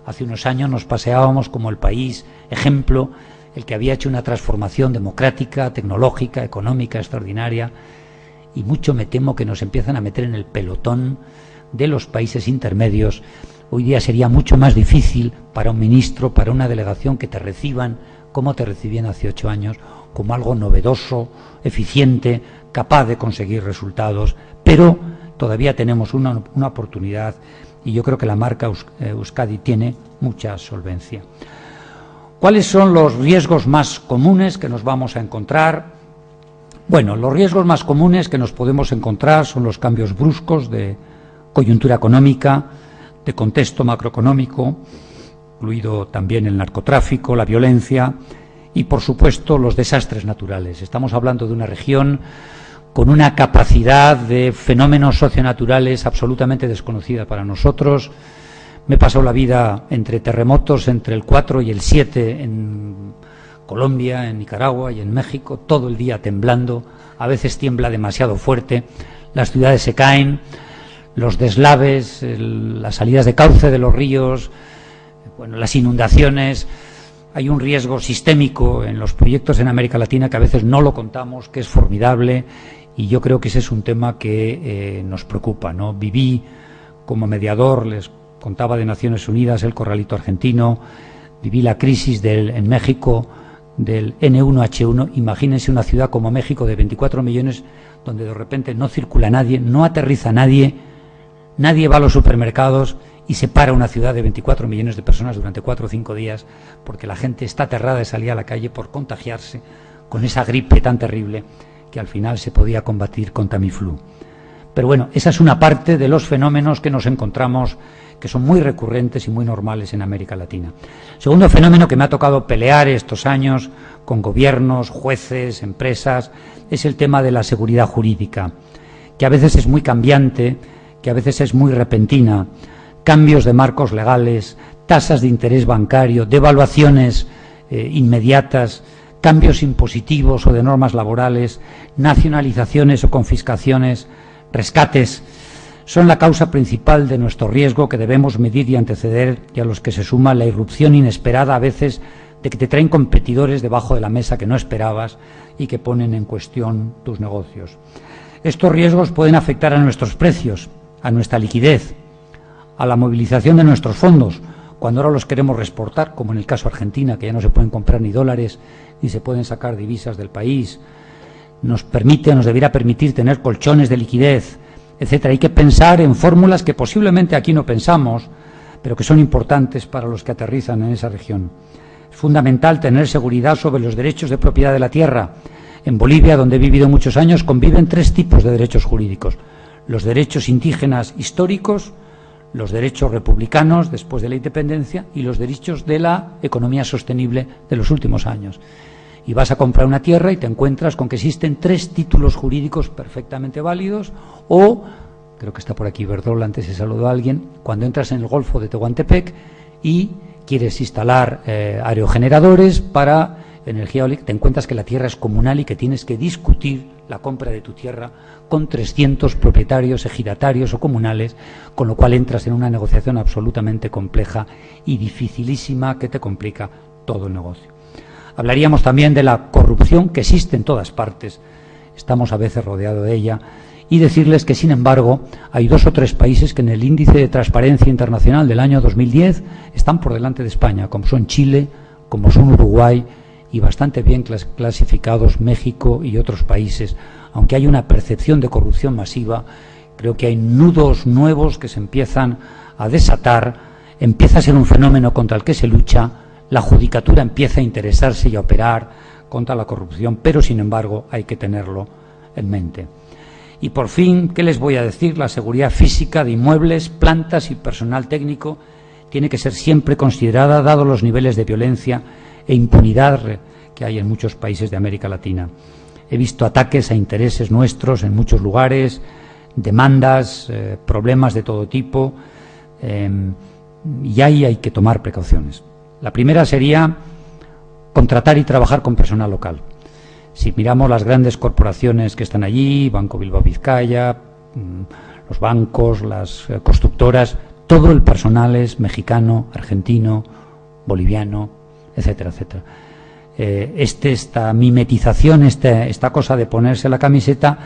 Hace unos años nos paseábamos como el país ejemplo, el que había hecho una transformación democrática, tecnológica, económica extraordinaria, y mucho me temo que nos empiezan a meter en el pelotón de los países intermedios. Hoy día sería mucho más difícil para un ministro, para una delegación, que te reciban como te recibían hace 8 años, como algo novedoso, eficiente, capaz de conseguir resultados, pero todavía tenemos una oportunidad y yo creo que la marca Euskadi tiene mucha solvencia. ¿Cuáles son los riesgos más comunes que nos vamos a encontrar? Bueno, los riesgos más comunes que nos podemos encontrar son los cambios bruscos de coyuntura económica, de contexto macroeconómico, incluido también el narcotráfico, la violencia y, por supuesto, los desastres naturales. Estamos hablando de una región con una capacidad de fenómenos socionaturales absolutamente desconocida para nosotros. Me he pasado la vida entre terremotos entre el 4 y el 7 en Colombia, en Nicaragua y en México, todo el día temblando. A veces tiembla demasiado fuerte, las ciudades se caen, los deslaves, las salidas de cauce de los ríos, bueno, las inundaciones. Hay un riesgo sistémico en los proyectos en América Latina que a veces no lo contamos, que es formidable, y yo creo que ese es un tema que nos preocupa, ¿no? Viví como mediador, les contaba, de Naciones Unidas, el corralito argentino, viví la crisis en México del N1H1. Imagínense una ciudad como México de 24 millones, donde de repente no circula nadie, no aterriza nadie, nadie va a los supermercados y se para una ciudad de 24 millones de personas durante 4 o 5 días porque la gente está aterrada de salir a la calle por contagiarse con esa gripe tan terrible que al final se podía combatir con Tamiflu. Pero bueno, esa es una parte de los fenómenos que nos encontramos, que son muy recurrentes y muy normales en América Latina. Segundo fenómeno que me ha tocado pelear estos años con gobiernos, jueces, empresas, es el tema de la seguridad jurídica, que a veces es muy cambiante, que a veces es muy repentina. cambios de marcos legales, tasas de interés bancario, devaluaciones inmediatas, cambios impositivos o de normas laborales, nacionalizaciones o confiscaciones, rescates, son la causa principal de nuestro riesgo que debemos medir y anteceder, y a los que se suma la irrupción inesperada a veces de que te traen competidores debajo de la mesa que no esperabas y que ponen en cuestión tus negocios. Estos riesgos pueden afectar a nuestros precios, a nuestra liquidez, a la movilización de nuestros fondos, cuando ahora los queremos reexportar, como en el caso de Argentina, que ya no se pueden comprar ni dólares, ni se pueden sacar divisas del país. Nos debiera permitir tener colchones de liquidez, etcétera. Hay que pensar en fórmulas que posiblemente aquí no pensamos, pero que son importantes para los que aterrizan en esa región. Es fundamental tener seguridad sobre los derechos de propiedad de la tierra. En Bolivia, donde he vivido muchos años, conviven 3 tipos de derechos jurídicos: los derechos indígenas históricos, los derechos republicanos después de la independencia y los derechos de la economía sostenible de los últimos años. Y vas a comprar una tierra y te encuentras con que existen 3 títulos jurídicos perfectamente válidos, o, creo que está por aquí Verdola, antes se saludó a alguien, cuando entras en el Golfo de Tehuantepec y quieres instalar aerogeneradores para energía eólica, te encuentras que la tierra es comunal y que tienes que discutir la compra de tu tierra con 300 propietarios, ejidatarios o comunales, con lo cual entras en una negociación absolutamente compleja y dificilísima que te complica todo el negocio. Hablaríamos también de la corrupción que existe en todas partes, estamos a veces rodeados de ella, y decirles que, sin embargo, hay 2 o 3 países que en el índice de transparencia internacional del año 2010 están por delante de España, como son Chile, como son Uruguay, y bastante bien clasificados México y otros países. Aunque hay una percepción de corrupción masiva, creo que hay nudos nuevos que se empiezan a desatar, empieza a ser un fenómeno contra el que se lucha, la judicatura empieza a interesarse y a operar contra la corrupción, pero sin embargo hay que tenerlo en mente. Y por fin, ¿qué les voy a decir? La seguridad física de inmuebles, plantas y personal técnico tiene que ser siempre considerada, dados los niveles de violencia e impunidad que hay en muchos países de América Latina. He visto ataques a intereses nuestros en muchos lugares, demandas, problemas de todo tipo, y ahí hay que tomar precauciones. La primera sería contratar y trabajar con personal local. Si miramos las grandes corporaciones que están allí, Banco Bilbao Vizcaya, los bancos, las constructoras, todo el personal es mexicano, argentino, boliviano, etcétera, etcétera. Esta mimetización, esta cosa de ponerse la camiseta,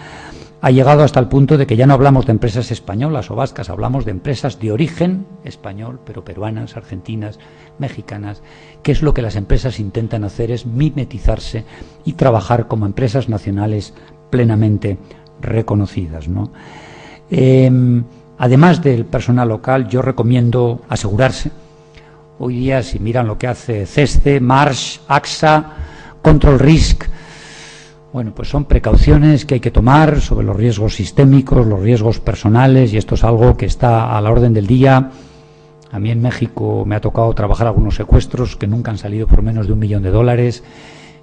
ha llegado hasta el punto de que ya no hablamos de empresas españolas o vascas, hablamos de empresas de origen español, pero peruanas, argentinas, mexicanas. ¿Qué es lo que las empresas intentan hacer? Es mimetizarse y trabajar como empresas nacionales plenamente reconocidas, ¿no? Además del personal local, yo recomiendo asegurarse. Hoy día, si miran lo que hace CESCE, Marsh, AXA, Control Risk, bueno, pues son precauciones que hay que tomar sobre los riesgos sistémicos, los riesgos personales, y esto es algo que está a la orden del día. A mí en México me ha tocado trabajar algunos secuestros que nunca han salido por menos de $1 millón,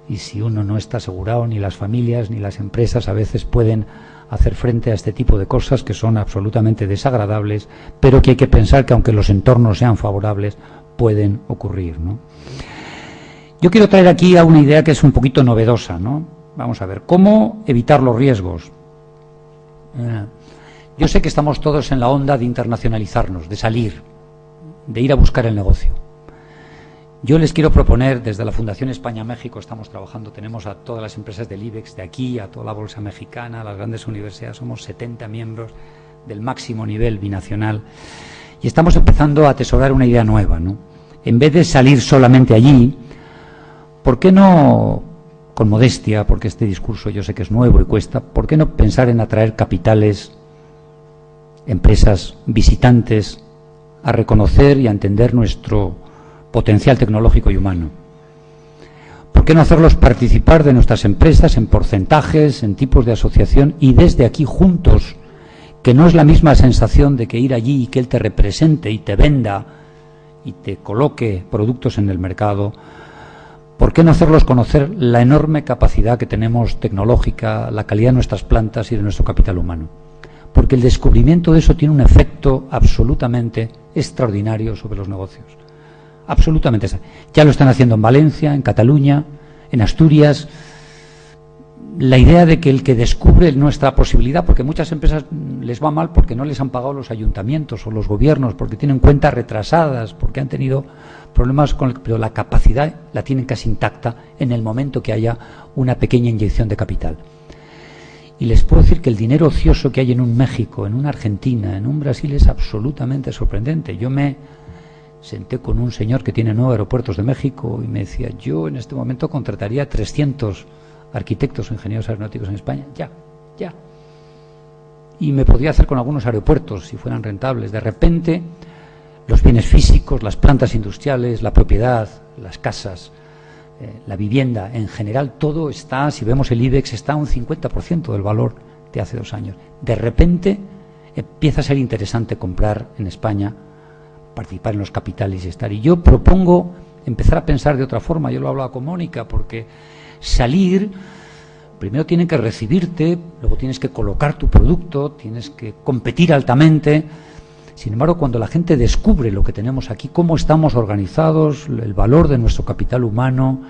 y si uno no está asegurado, ni las familias ni las empresas a veces pueden hacer frente a este tipo de cosas que son absolutamente desagradables, pero que hay que pensar que aunque los entornos sean favorables, pueden ocurrir, ¿no? Yo quiero traer aquí a una idea que es un poquito novedosa, ¿no? Vamos a ver, ¿cómo evitar los riesgos? Yo sé que estamos todos en la onda de internacionalizarnos, de salir, de ir a buscar el negocio. Yo les quiero proponer, desde la Fundación España-México estamos trabajando, tenemos a todas las empresas del IBEX de aquí, a toda la bolsa mexicana, a las grandes universidades, somos 70 miembros del máximo nivel binacional, y estamos empezando a atesorar una idea nueva, ¿no? En vez de salir solamente allí, ¿por qué no, con modestia, porque este discurso yo sé que es nuevo y cuesta, ¿por qué no pensar en atraer capitales, empresas, visitantes, a reconocer y a entender nuestro potencial tecnológico y humano? ¿Por qué no hacerlos participar de nuestras empresas en porcentajes, en tipos de asociación, y desde aquí juntos, que no es la misma sensación de que ir allí y que él te represente y te venda y te coloque productos en el mercado? ¿Por qué no hacerlos conocer la enorme capacidad que tenemos tecnológica, la calidad de nuestras plantas y de nuestro capital humano? Porque el descubrimiento de eso tiene un efecto absolutamente extraordinario sobre los negocios. Absolutamente. Ya lo están haciendo en Valencia, en Cataluña, en Asturias. La idea de que el que descubre nuestra posibilidad, porque muchas empresas les va mal porque no les han pagado los ayuntamientos o los gobiernos, porque tienen cuentas retrasadas, porque han tenido problemas pero la capacidad la tienen casi intacta en el momento que haya una pequeña inyección de capital. Y les puedo decir que el dinero ocioso que hay en un México, en una Argentina, en un Brasil es absolutamente sorprendente. Yo me senté con un señor que tiene 9 aeropuertos de México y me decía, yo en este momento contrataría 300 arquitectos o ingenieros aeronáuticos en España, ya. Y me podría hacer con algunos aeropuertos si fueran rentables. De repente, los bienes físicos, las plantas industriales, la propiedad, las casas, la vivienda, en general, todo está, si vemos el IBEX, está a un 50% del valor de hace 2 años. De repente, empieza a ser interesante comprar en España, participar en los capitales y estar. Y yo propongo empezar a pensar de otra forma. Yo lo hablaba con Mónica, porque salir, primero tienen que recibirte, luego tienes que colocar tu producto, tienes que competir altamente. Sin embargo, cuando la gente descubre lo que tenemos aquí, cómo estamos organizados, el valor de nuestro capital humano,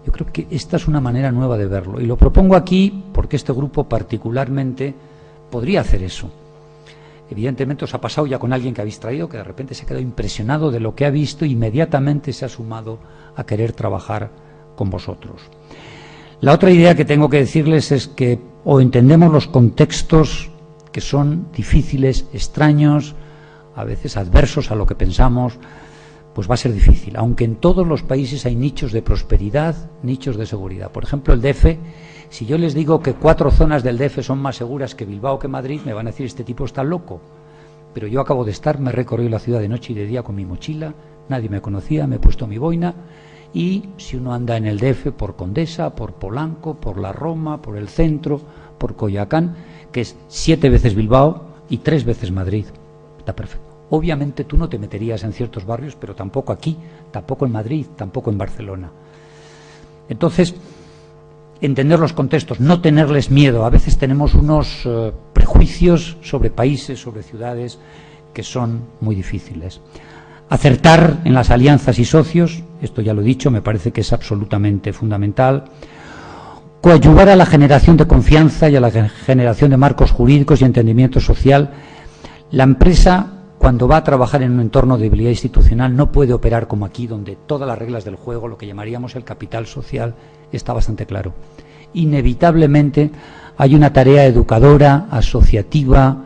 yo creo que esta es una manera nueva de verlo. Y lo propongo aquí porque este grupo particularmente podría hacer eso. Evidentemente os ha pasado ya con alguien que habéis traído, que de repente se ha quedado impresionado de lo que ha visto e inmediatamente se ha sumado a querer trabajar con vosotros. La otra idea que tengo que decirles es que o entendemos los contextos que son difíciles, extraños, a veces adversos a lo que pensamos, pues va a ser difícil. Aunque en todos los países hay nichos de prosperidad, nichos de seguridad. Por ejemplo, el DF, si yo les digo que 4 zonas del DF son más seguras que Bilbao, que Madrid, me van a decir, este tipo está loco. Pero yo acabo de estar, me he recorrido la ciudad de noche y de día con mi mochila, nadie me conocía, me he puesto mi boina, y si uno anda en el DF por Condesa, por Polanco, por la Roma, por el centro, por Coyoacán, que es 7 veces Bilbao y 3 veces Madrid, está perfecto. Obviamente tú no te meterías en ciertos barrios, pero tampoco aquí, tampoco en Madrid, tampoco en Barcelona. Entonces, entender los contextos, no tenerles miedo. A veces tenemos unos prejuicios sobre países, sobre ciudades, que son muy difíciles. Acertar en las alianzas y socios, esto ya lo he dicho, me parece que es absolutamente fundamental. Coadyuvar a la generación de confianza y a la generación de marcos jurídicos y entendimiento social. La empresa, cuando va a trabajar en un entorno de debilidad institucional, no puede operar como aquí, donde todas las reglas del juego, lo que llamaríamos el capital social, está bastante claro. Inevitablemente hay una tarea educadora, asociativa,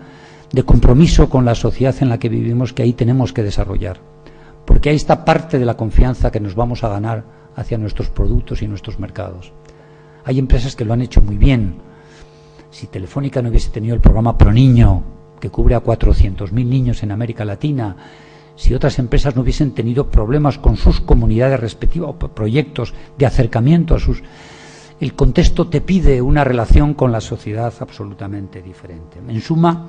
de compromiso con la sociedad en la que vivimos, que ahí tenemos que desarrollar. Porque ahí está parte de la confianza que nos vamos a ganar hacia nuestros productos y nuestros mercados. Hay empresas que lo han hecho muy bien. Si Telefónica no hubiese tenido el programa ProNiño, que cubre a 400.000 niños en América Latina, si otras empresas no hubiesen tenido problemas con sus comunidades respectivas o proyectos de acercamiento a sus... El contexto te pide una relación con la sociedad absolutamente diferente. En suma,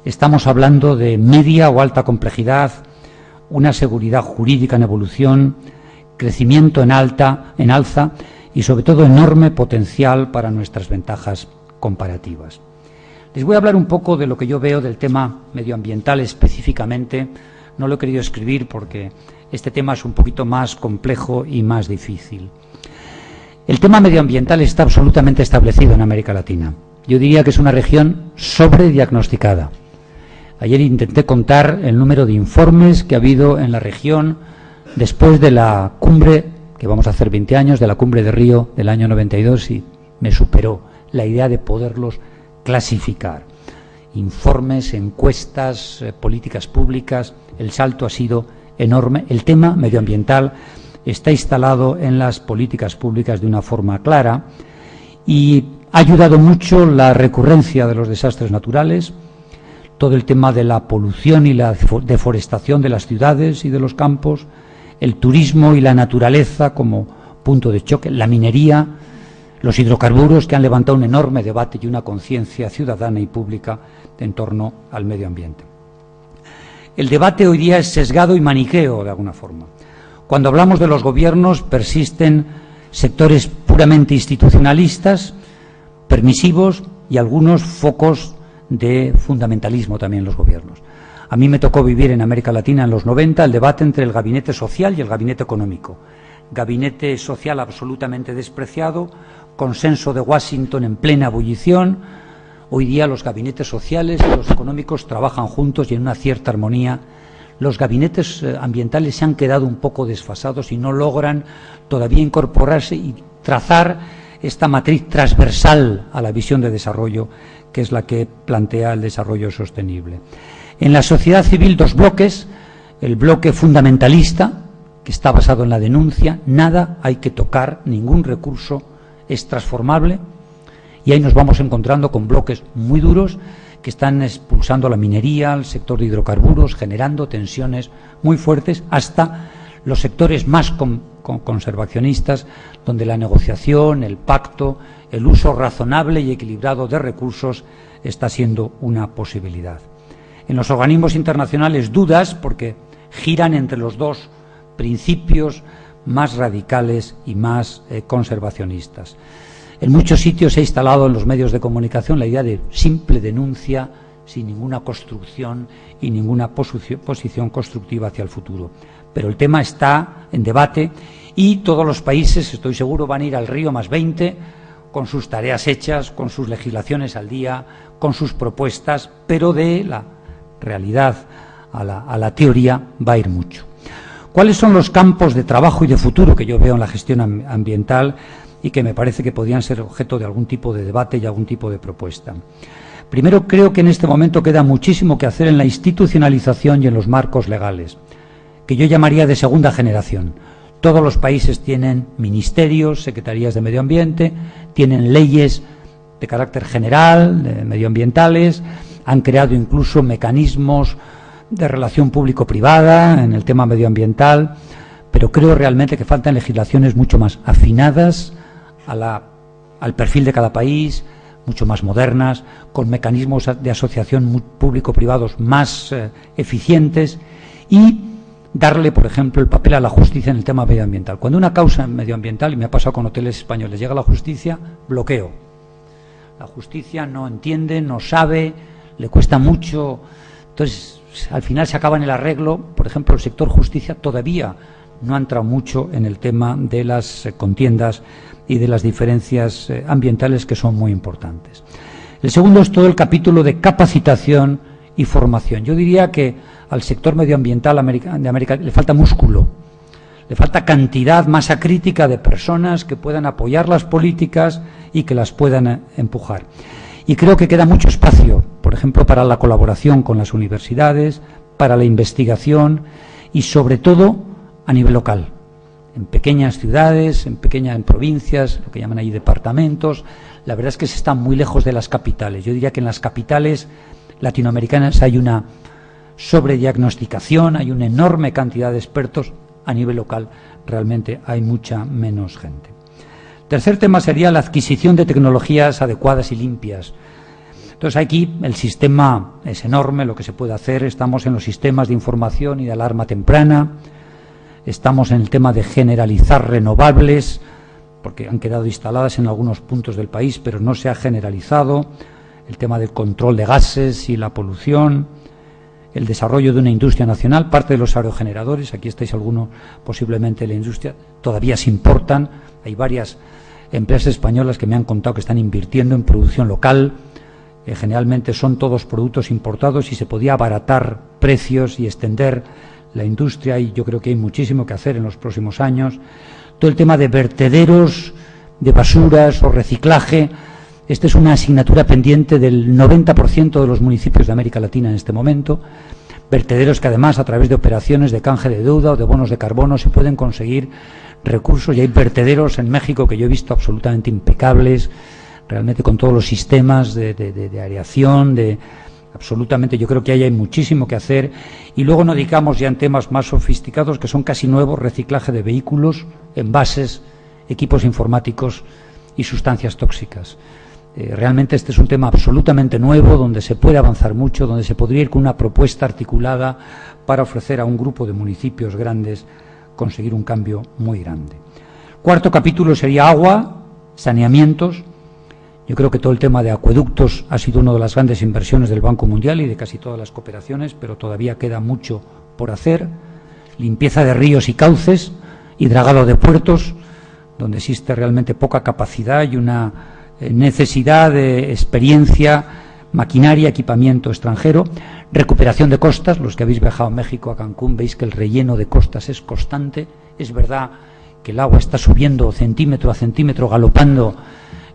estamos hablando de media o alta complejidad, una seguridad jurídica en evolución, crecimiento en alza y sobre todo enorme potencial para nuestras ventajas comparativas. Les voy a hablar un poco de lo que yo veo del tema medioambiental específicamente. No lo he querido escribir porque este tema es un poquito más complejo y más difícil. El tema medioambiental está absolutamente establecido en América Latina. Yo diría que es una región sobrediagnosticada. Ayer intenté contar el número de informes que ha habido en la región después de la cumbre, que vamos a hacer 20 años, de la cumbre de Río del año 92, y me superó la idea de poderlos clasificar. Informes, encuestas, políticas públicas, el salto ha sido enorme. El tema medioambiental está instalado en las políticas públicas de una forma clara y ha ayudado mucho la recurrencia de los desastres naturales, todo el tema de la polución y la deforestación de las ciudades y de los campos, el turismo y la naturaleza como punto de choque, la minería, los hidrocarburos, que han levantado un enorme debate y una conciencia ciudadana y pública en torno al medio ambiente. El debate hoy día es sesgado y maniqueo, de alguna forma. Cuando hablamos de los gobiernos, persisten sectores puramente institucionalistas, permisivos y algunos focos de fundamentalismo también en los gobiernos. A mí me tocó vivir en América Latina en los 90 el debate entre el gabinete social y el gabinete económico. Gabinete social absolutamente despreciado, consenso de Washington en plena ebullición. Hoy día los gabinetes sociales y los económicos trabajan juntos y en una cierta armonía. Los gabinetes ambientales se han quedado un poco desfasados y no logran todavía incorporarse y trazar esta matriz transversal a la visión de desarrollo, que es la que plantea el desarrollo sostenible. En la sociedad civil, dos bloques: el bloque fundamentalista, que está basado en la denuncia, nada hay que tocar, ningún recurso es transformable, y ahí nos vamos encontrando con bloques muy duros que están expulsando a la minería, al sector de hidrocarburos, generando tensiones muy fuertes, hasta los sectores más conservacionistas, donde la negociación, el pacto, el uso razonable y equilibrado de recursos está siendo una posibilidad. En los organismos internacionales, dudas, porque giran entre los dos principios más radicales y más conservacionistas. En muchos sitios se ha instalado en los medios de comunicación la idea de simple denuncia, sin ninguna construcción y ninguna posición constructiva hacia el futuro. Pero el tema está en debate y todos los países, estoy seguro, van a ir al Río+20 con sus tareas hechas, con sus legislaciones al día, con sus propuestas, pero de la realidad a la teoría va a ir mucho. ¿Cuáles son los campos de trabajo y de futuro que yo veo en la gestión ambiental y que me parece que podrían ser objeto de algún tipo de debate y algún tipo de propuesta? Primero, creo que en este momento queda muchísimo que hacer en la institucionalización y en los marcos legales, que yo llamaría de segunda generación. Todos los países tienen ministerios, secretarías de medio ambiente, tienen leyes de carácter general, de medioambientales, han creado incluso mecanismos de relación público-privada en el tema medioambiental, pero creo realmente que faltan legislaciones mucho más afinadas al perfil de cada país, mucho más modernas, con mecanismos de asociación público-privados más eficientes, y darle, por ejemplo, el papel a la justicia en el tema medioambiental. Cuando una causa medioambiental, y me ha pasado con hoteles españoles, llega a la justicia, bloqueo. La justicia no entiende, no sabe, le cuesta mucho. Entonces, al final se acaba en el arreglo. Por ejemplo, el sector justicia todavía no ha entrado mucho en el tema de las contiendas y de las diferencias ambientales, que son muy importantes. El segundo es todo el capítulo de capacitación y formación. Yo diría que al sector medioambiental de América le falta músculo, le falta cantidad, masa crítica de personas que puedan apoyar las políticas y que las puedan empujar. Y creo que queda mucho espacio, por ejemplo, para la colaboración con las universidades, para la investigación y, sobre todo, a nivel local. En pequeñas ciudades, en provincias, lo que llaman ahí departamentos. La verdad es que se está muy lejos de las capitales. Yo diría que en las capitales latinoamericanas hay una sobrediagnosticación, hay una enorme cantidad de expertos. A nivel local realmente hay mucha menos gente. Tercer tema sería la adquisición de tecnologías adecuadas y limpias. Entonces aquí el sistema es enorme, lo que se puede hacer. Estamos en los sistemas de información y de alarma temprana. Estamos en el tema de generalizar renovables, porque han quedado instaladas en algunos puntos del país, pero no se ha generalizado. El tema del control de gases y la polución, el desarrollo de una industria nacional, parte de los aerogeneradores, aquí estáis algunos posiblemente en la industria, todavía se importan. Hay varias empresas españolas que me han contado que están invirtiendo en producción local. Generalmente son todos productos importados y se podía abaratar precios y extender la industria, y yo creo que hay muchísimo que hacer en los próximos años. Todo el tema de vertederos, de basuras o reciclaje, esta es una asignatura pendiente del 90% de los municipios de América Latina en este momento. Vertederos que además, a través de operaciones de canje de deuda o de bonos de carbono, se pueden conseguir recursos, y hay vertederos en México que yo he visto absolutamente impecables, realmente con todos los sistemas de aireación, absolutamente. Yo creo que ahí hay muchísimo que hacer. Y luego no digamos ya en temas más sofisticados, que son casi nuevos: reciclaje de vehículos, envases, equipos informáticos y sustancias tóxicas. Realmente este es un tema absolutamente nuevo, donde se puede avanzar mucho, donde se podría ir con una propuesta articulada para ofrecer a un grupo de municipios grandes conseguir un cambio muy grande. Cuarto capítulo sería agua, saneamientos. Yo creo que todo el tema de acueductos ha sido una de las grandes inversiones del Banco Mundial y de casi todas las cooperaciones, pero todavía queda mucho por hacer. Limpieza de ríos y cauces y dragado de puertos, donde existe realmente poca capacidad y una necesidad de experiencia, maquinaria, equipamiento extranjero. Recuperación de costas. Los que habéis viajado a México, a Cancún, veis que el relleno de costas es constante. Es verdad que el agua está subiendo centímetro a centímetro, galopando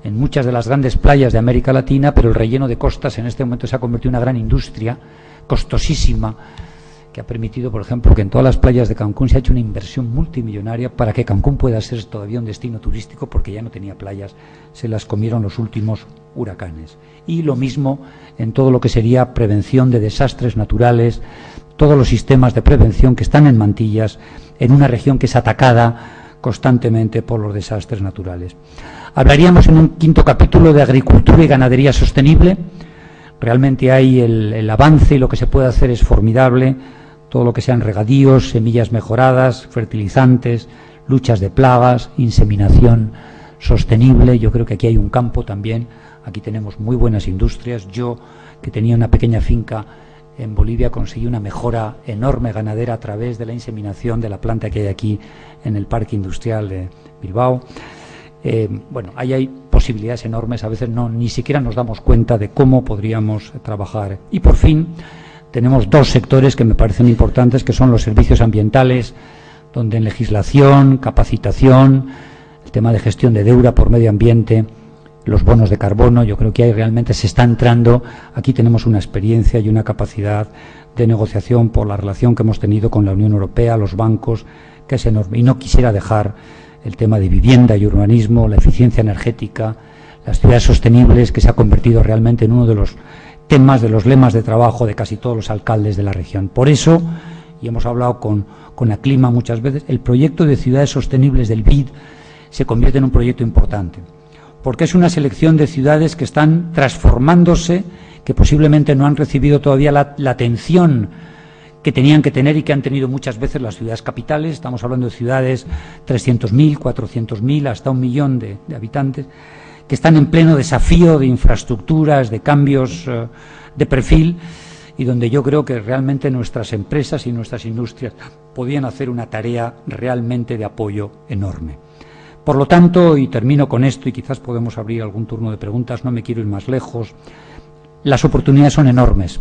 en muchas de las grandes playas de América Latina, pero el relleno de costas en este momento se ha convertido en una gran industria costosísima, que ha permitido, por ejemplo, que en todas las playas de Cancún se ha hecho una inversión multimillonaria para que Cancún pueda ser todavía un destino turístico, porque ya no tenía playas, se las comieron los últimos huracanes. Y lo mismo en todo lo que sería prevención de desastres naturales, todos los sistemas de prevención que están en mantillas en una región que es atacada constantemente por los desastres naturales. Hablaríamos en un quinto capítulo de agricultura y ganadería sostenible. Realmente hay el avance y lo que se puede hacer es formidable. Todo lo que sean regadíos, semillas mejoradas, fertilizantes, luchas de plagas, inseminación sostenible. Yo creo que aquí hay un campo también. Aquí tenemos muy buenas industrias. Yo, que tenía una pequeña finca en Bolivia, conseguí una mejora enorme ganadera a través de la inseminación de la planta que hay aquí en el Parque Industrial de Bilbao. Bueno, ahí hay posibilidades enormes. A veces ni siquiera nos damos cuenta de cómo podríamos trabajar. Y por fin tenemos dos sectores que me parecen importantes, que son los servicios ambientales, donde en legislación, capacitación, el tema de gestión de deuda por medio ambiente, los bonos de carbono, yo creo que ahí realmente se está entrando. Aquí tenemos una experiencia y una capacidad de negociación por la relación que hemos tenido con la Unión Europea, los bancos, que es enorme. Y no quisiera dejar el tema de vivienda y urbanismo, la eficiencia energética, las ciudades sostenibles, que se ha convertido realmente en uno de los temas, de los lemas de trabajo de casi todos los alcaldes de la región. Por eso, y hemos hablado con Aclima muchas veces, el proyecto de ciudades sostenibles del BID se convierte en un proyecto importante, porque es una selección de ciudades que están transformándose, que posiblemente no han recibido todavía la atención que tenían que tener y que han tenido muchas veces las ciudades capitales. Estamos hablando de ciudades 300.000, 400.000, hasta 1 millón de habitantes, que están en pleno desafío de infraestructuras, de cambios de perfil, y donde yo creo que realmente nuestras empresas y nuestras industrias podían hacer una tarea realmente de apoyo enorme. Por lo tanto, y termino con esto, y quizás podemos abrir algún turno de preguntas, no me quiero ir más lejos, las oportunidades son enormes.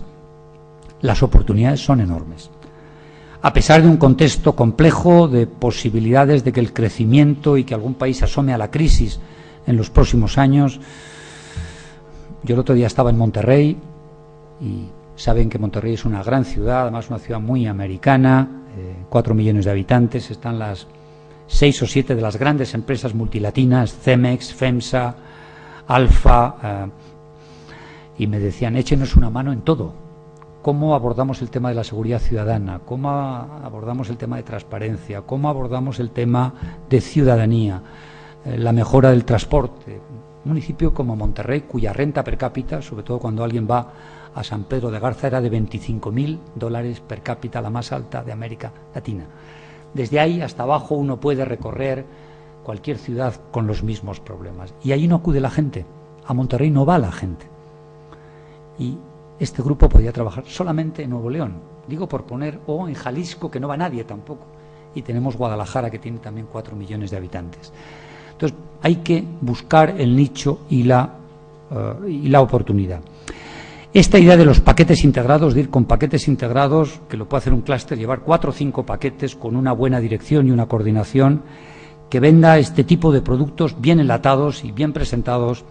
Las oportunidades son enormes. A pesar de un contexto complejo, de posibilidades de que el crecimiento y que algún país asome a la crisis en los próximos años. Yo el otro día estaba en Monterrey, y saben que Monterrey es una gran ciudad, además una ciudad muy americana, 4 millones de habitantes. Están las 6 o 7 de las grandes empresas multilatinas, Cemex, FEMSA, Alfa, y me decían, échenos una mano en todo. ¿Cómo abordamos el tema de la seguridad ciudadana? ¿Cómo abordamos el tema de transparencia? ¿Cómo abordamos el tema de ciudadanía? La mejora del transporte. Un municipio como Monterrey, cuya renta per cápita, sobre todo cuando alguien va a San Pedro de Garza, era de $25.000 per cápita, la más alta de América Latina. Desde ahí hasta abajo uno puede recorrer cualquier ciudad con los mismos problemas. Y ahí no acude la gente. A Monterrey no va la gente. Y este grupo podía trabajar solamente en Nuevo León, digo por poner, o en Jalisco, que no va nadie tampoco, y tenemos Guadalajara, que tiene también 4 millones de habitantes. Entonces hay que buscar el nicho y la oportunidad. Esta idea de los paquetes integrados, de ir con paquetes integrados, que lo puede hacer un clúster, llevar 4 o 5 paquetes con una buena dirección y una coordinación, que venda este tipo de productos bien enlatados y bien presentados,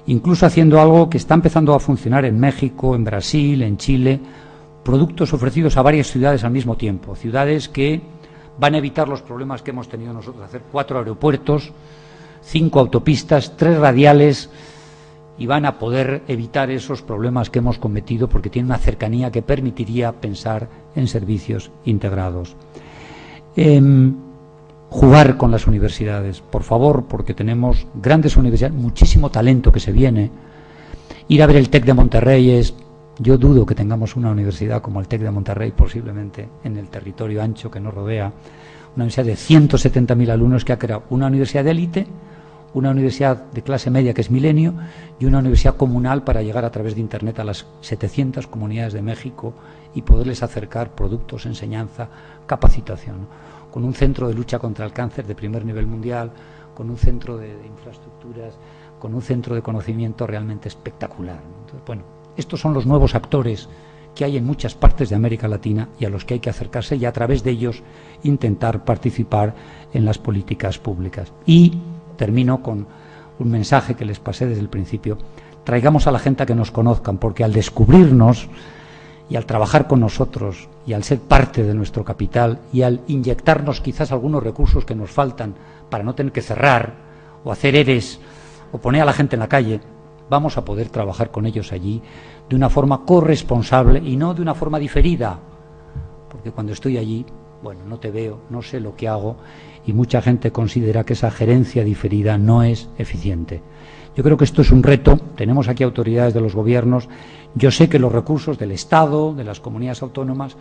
incluso haciendo algo que está empezando a funcionar en México, en Brasil, en Chile, productos ofrecidos a varias ciudades al mismo tiempo, ciudades que van a evitar los problemas que hemos tenido nosotros, hacer 4 aeropuertos, 5 autopistas, 3 radiales, y van a poder evitar esos problemas que hemos cometido porque tienen una cercanía que permitiría pensar en servicios integrados. Jugar con las universidades, por favor, porque tenemos grandes universidades, muchísimo talento que se viene. Ir a ver el TEC de Monterrey yo dudo que tengamos una universidad como el TEC de Monterrey, posiblemente en el territorio ancho que nos rodea, una universidad de 170.000 alumnos que ha creado una universidad de élite, una universidad de clase media que es Milenio y una universidad comunal para llegar a través de Internet a las 700 comunidades de México y poderles acercar productos, enseñanza, capacitación, ¿no? Con un centro de lucha contra el cáncer de primer nivel mundial, con un centro de infraestructuras, con un centro de conocimiento realmente espectacular, ¿no? Entonces, bueno, estos son los nuevos actores que hay en muchas partes de América Latina y a los que hay que acercarse y a través de ellos intentar participar en las políticas públicas. Y termino con un mensaje que les pasé desde el principio: traigamos a la gente a que nos conozcan, porque al descubrirnos y al trabajar con nosotros y al ser parte de nuestro capital y al inyectarnos quizás algunos recursos que nos faltan para no tener que cerrar o hacer ERES o poner a la gente en la calle, vamos a poder trabajar con ellos allí de una forma corresponsable y no de una forma diferida, porque cuando estoy allí, bueno, no te veo, no sé lo que hago y mucha gente considera que esa gerencia diferida no es eficiente. Yo creo que esto es un reto. Tenemos aquí autoridades de los gobiernos. Yo sé que los recursos del Estado, de las comunidades autónomas,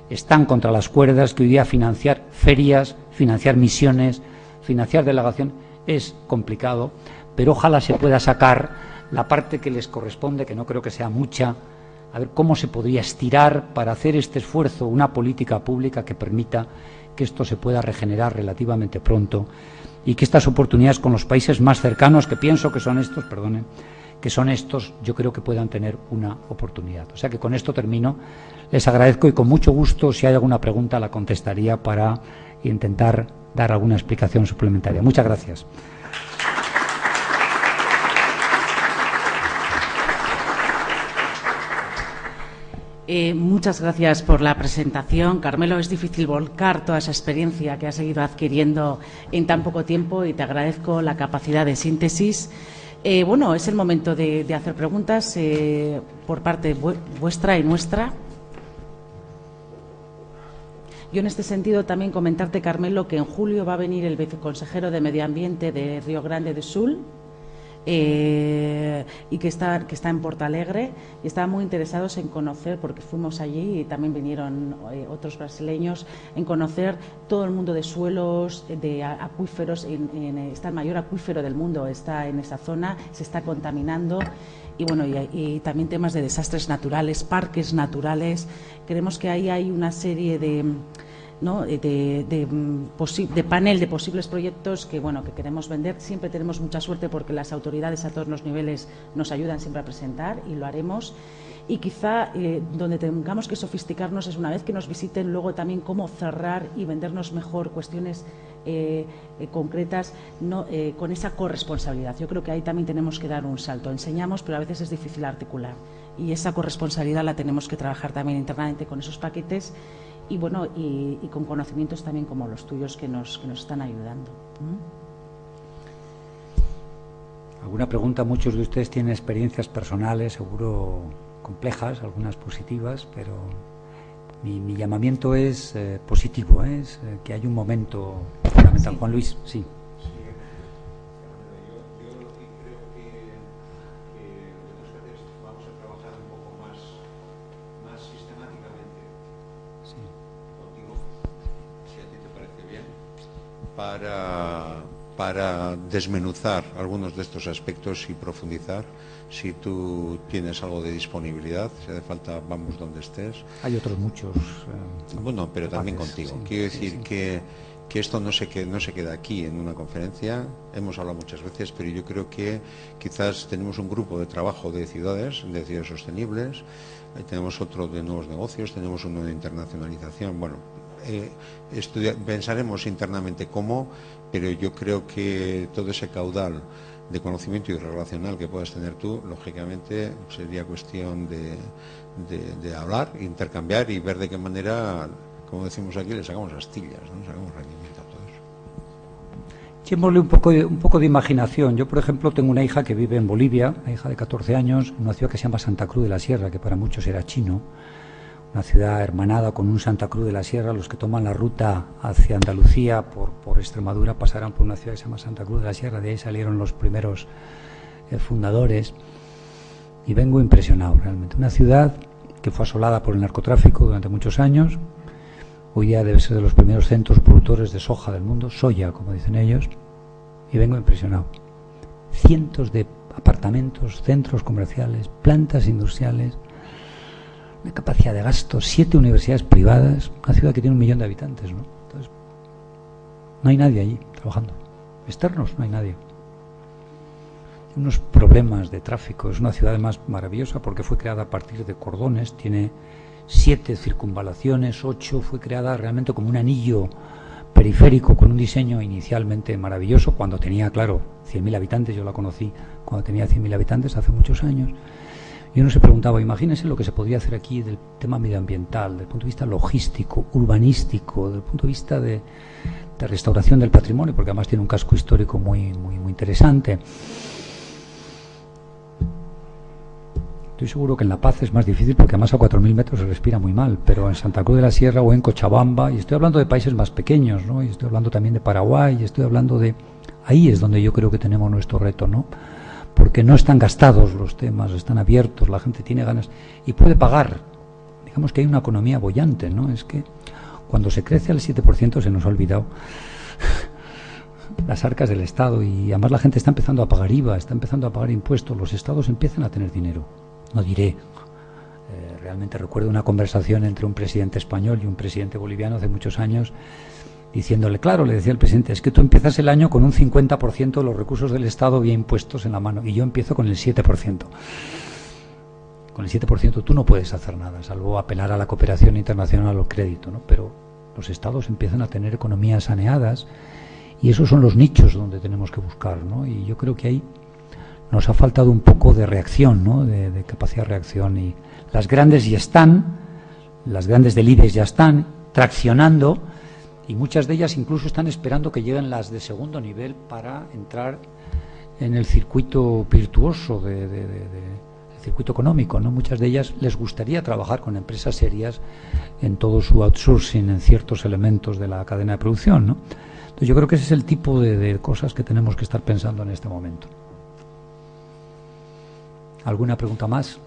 están contra las cuerdas, que hoy día financiar ferias, financiar misiones, financiar delegación es complicado, pero ojalá se pueda sacar la parte que les corresponde, que no creo que sea mucha, a ver cómo se podría estirar para hacer este esfuerzo, una política pública que permita que esto se pueda regenerar relativamente pronto y que estas oportunidades con los países más cercanos, que pienso que son estos, perdonen, que son estos, yo creo que puedan tener una oportunidad. O sea que con esto termino. Les agradezco y con mucho gusto, si hay alguna pregunta, la contestaría para intentar dar alguna explicación suplementaria. Muchas gracias. Muchas gracias por la presentación. Carmelo, es difícil volcar toda esa experiencia que has seguido adquiriendo en tan poco tiempo y te agradezco la capacidad de síntesis. Bueno, es el momento de hacer preguntas por parte vuestra y nuestra. Yo en este sentido también comentarte, Carmelo, que en julio va a venir el viceconsejero de Medio Ambiente de Río Grande do Sul, y que está en Portalegre, y estaban muy interesados en conocer, porque fuimos allí y también vinieron otros brasileños, en conocer todo el mundo de suelos, de acuíferos. Está el mayor acuífero del mundo, está en esa zona, se está contaminando. Y bueno, y también temas de desastres naturales, parques naturales. Creemos que ahí hay una serie de panel de posibles proyectos que bueno, que queremos vender. Siempre tenemos mucha suerte porque las autoridades a todos los niveles nos ayudan siempre a presentar, y lo haremos. Y quizá donde tengamos que sofisticarnos es una vez que nos visiten, luego también cómo cerrar y vendernos mejor cuestiones concretas, con esa corresponsabilidad. Yo creo que ahí también tenemos que dar un salto. Enseñamos, pero a veces es difícil articular, y esa corresponsabilidad la tenemos que trabajar también internamente con esos paquetes. Y bueno, y con conocimientos también como los tuyos que nos están ayudando. ¿Alguna pregunta? Muchos de ustedes tienen experiencias personales, seguro complejas, algunas positivas, pero mi llamamiento es positivo, es que hay un momento fundamental. Sí. Juan Luis, sí. Para desmenuzar algunos de estos aspectos y profundizar, si tú tienes algo de disponibilidad, si hace falta, vamos donde estés. Hay otros muchos. Bueno, pero también contigo. Sí, quiero decir que esto no se queda aquí en una conferencia. Hemos hablado muchas veces, pero yo creo que quizás tenemos un grupo de trabajo de ciudades sostenibles, tenemos otro de nuevos negocios, tenemos uno de internacionalización. Bueno, pensaremos internamente cómo, pero yo creo que todo ese caudal de conocimiento y relacional que puedas tener tú, lógicamente sería cuestión de hablar, intercambiar y ver de qué manera, como decimos aquí, le sacamos astillas, ¿no? Sacamos rendimiento a todo eso. Echémosle un poco de imaginación. Yo, por ejemplo, tengo una hija que vive en Bolivia, una hija de 14 años, en una ciudad que se llama Santa Cruz de la Sierra, que para muchos era chino. Una ciudad hermanada con un Santa Cruz de la Sierra. Los que toman la ruta hacia Andalucía por Extremadura pasarán por una ciudad que se llama Santa Cruz de la Sierra. De ahí salieron los primeros fundadores, y vengo impresionado realmente. Una ciudad que fue asolada por el narcotráfico durante muchos años. Hoy día debe ser de los primeros centros productores de soja del mundo, soya, como dicen ellos, y vengo impresionado. cientos de apartamentos, centros comerciales, plantas industriales, una capacidad de gasto, 7 universidades privadas, una ciudad que tiene 1 millón de habitantes, ¿no? Entonces, no hay nadie allí trabajando. Externos, no hay nadie. Tiene unos problemas de tráfico. Es una ciudad además maravillosa porque fue creada a partir de cordones, tiene 7 circunvalaciones, 8, fue creada realmente como un anillo periférico con un diseño inicialmente maravilloso cuando tenía, claro, 100.000 habitantes. Yo la conocí cuando tenía 100.000 habitantes hace muchos años. Y uno se preguntaba, imagínense lo que se podría hacer aquí del tema medioambiental, del punto de vista logístico, urbanístico, del punto de vista de restauración del patrimonio, porque además tiene un casco histórico muy interesante. Estoy seguro que en La Paz es más difícil porque además a 4.000 metros se respira muy mal, pero en Santa Cruz de la Sierra o en Cochabamba, y estoy hablando de países más pequeños, ¿no? Y estoy hablando también de Paraguay, y estoy hablando de... Ahí es donde yo creo que tenemos nuestro reto, ¿no? Porque no están gastados los temas, están abiertos, la gente tiene ganas y puede pagar. Digamos que hay una economía boyante, ¿no? Es que cuando se crece al 7% se nos ha olvidado las arcas del Estado, y además la gente está empezando a pagar IVA, está empezando a pagar impuestos, los estados empiezan a tener dinero. No diré, realmente recuerdo una conversación entre un presidente español y un presidente boliviano hace muchos años, diciéndole, claro, le decía el presidente, es que tú empiezas el año con un 50% de los recursos del Estado bien impuestos en la mano, y yo empiezo con el 7%. Con el 7% tú no puedes hacer nada, salvo apelar a la cooperación internacional o al crédito, ¿no? Pero los estados empiezan a tener economías saneadas, y esos son los nichos donde tenemos que buscar, ¿no? Y yo creo que ahí nos ha faltado un poco de reacción, ¿no? De capacidad de reacción, y las grandes ya están, las grandes del IBEX ya están traccionando, y muchas de ellas incluso están esperando que lleguen las de segundo nivel para entrar en el circuito virtuoso del circuito económico, ¿no? Muchas de ellas les gustaría trabajar con empresas serias en todo su outsourcing, en ciertos elementos de la cadena de producción, ¿no? Entonces yo creo que ese es el tipo de cosas que tenemos que estar pensando en este momento. ¿Alguna pregunta más?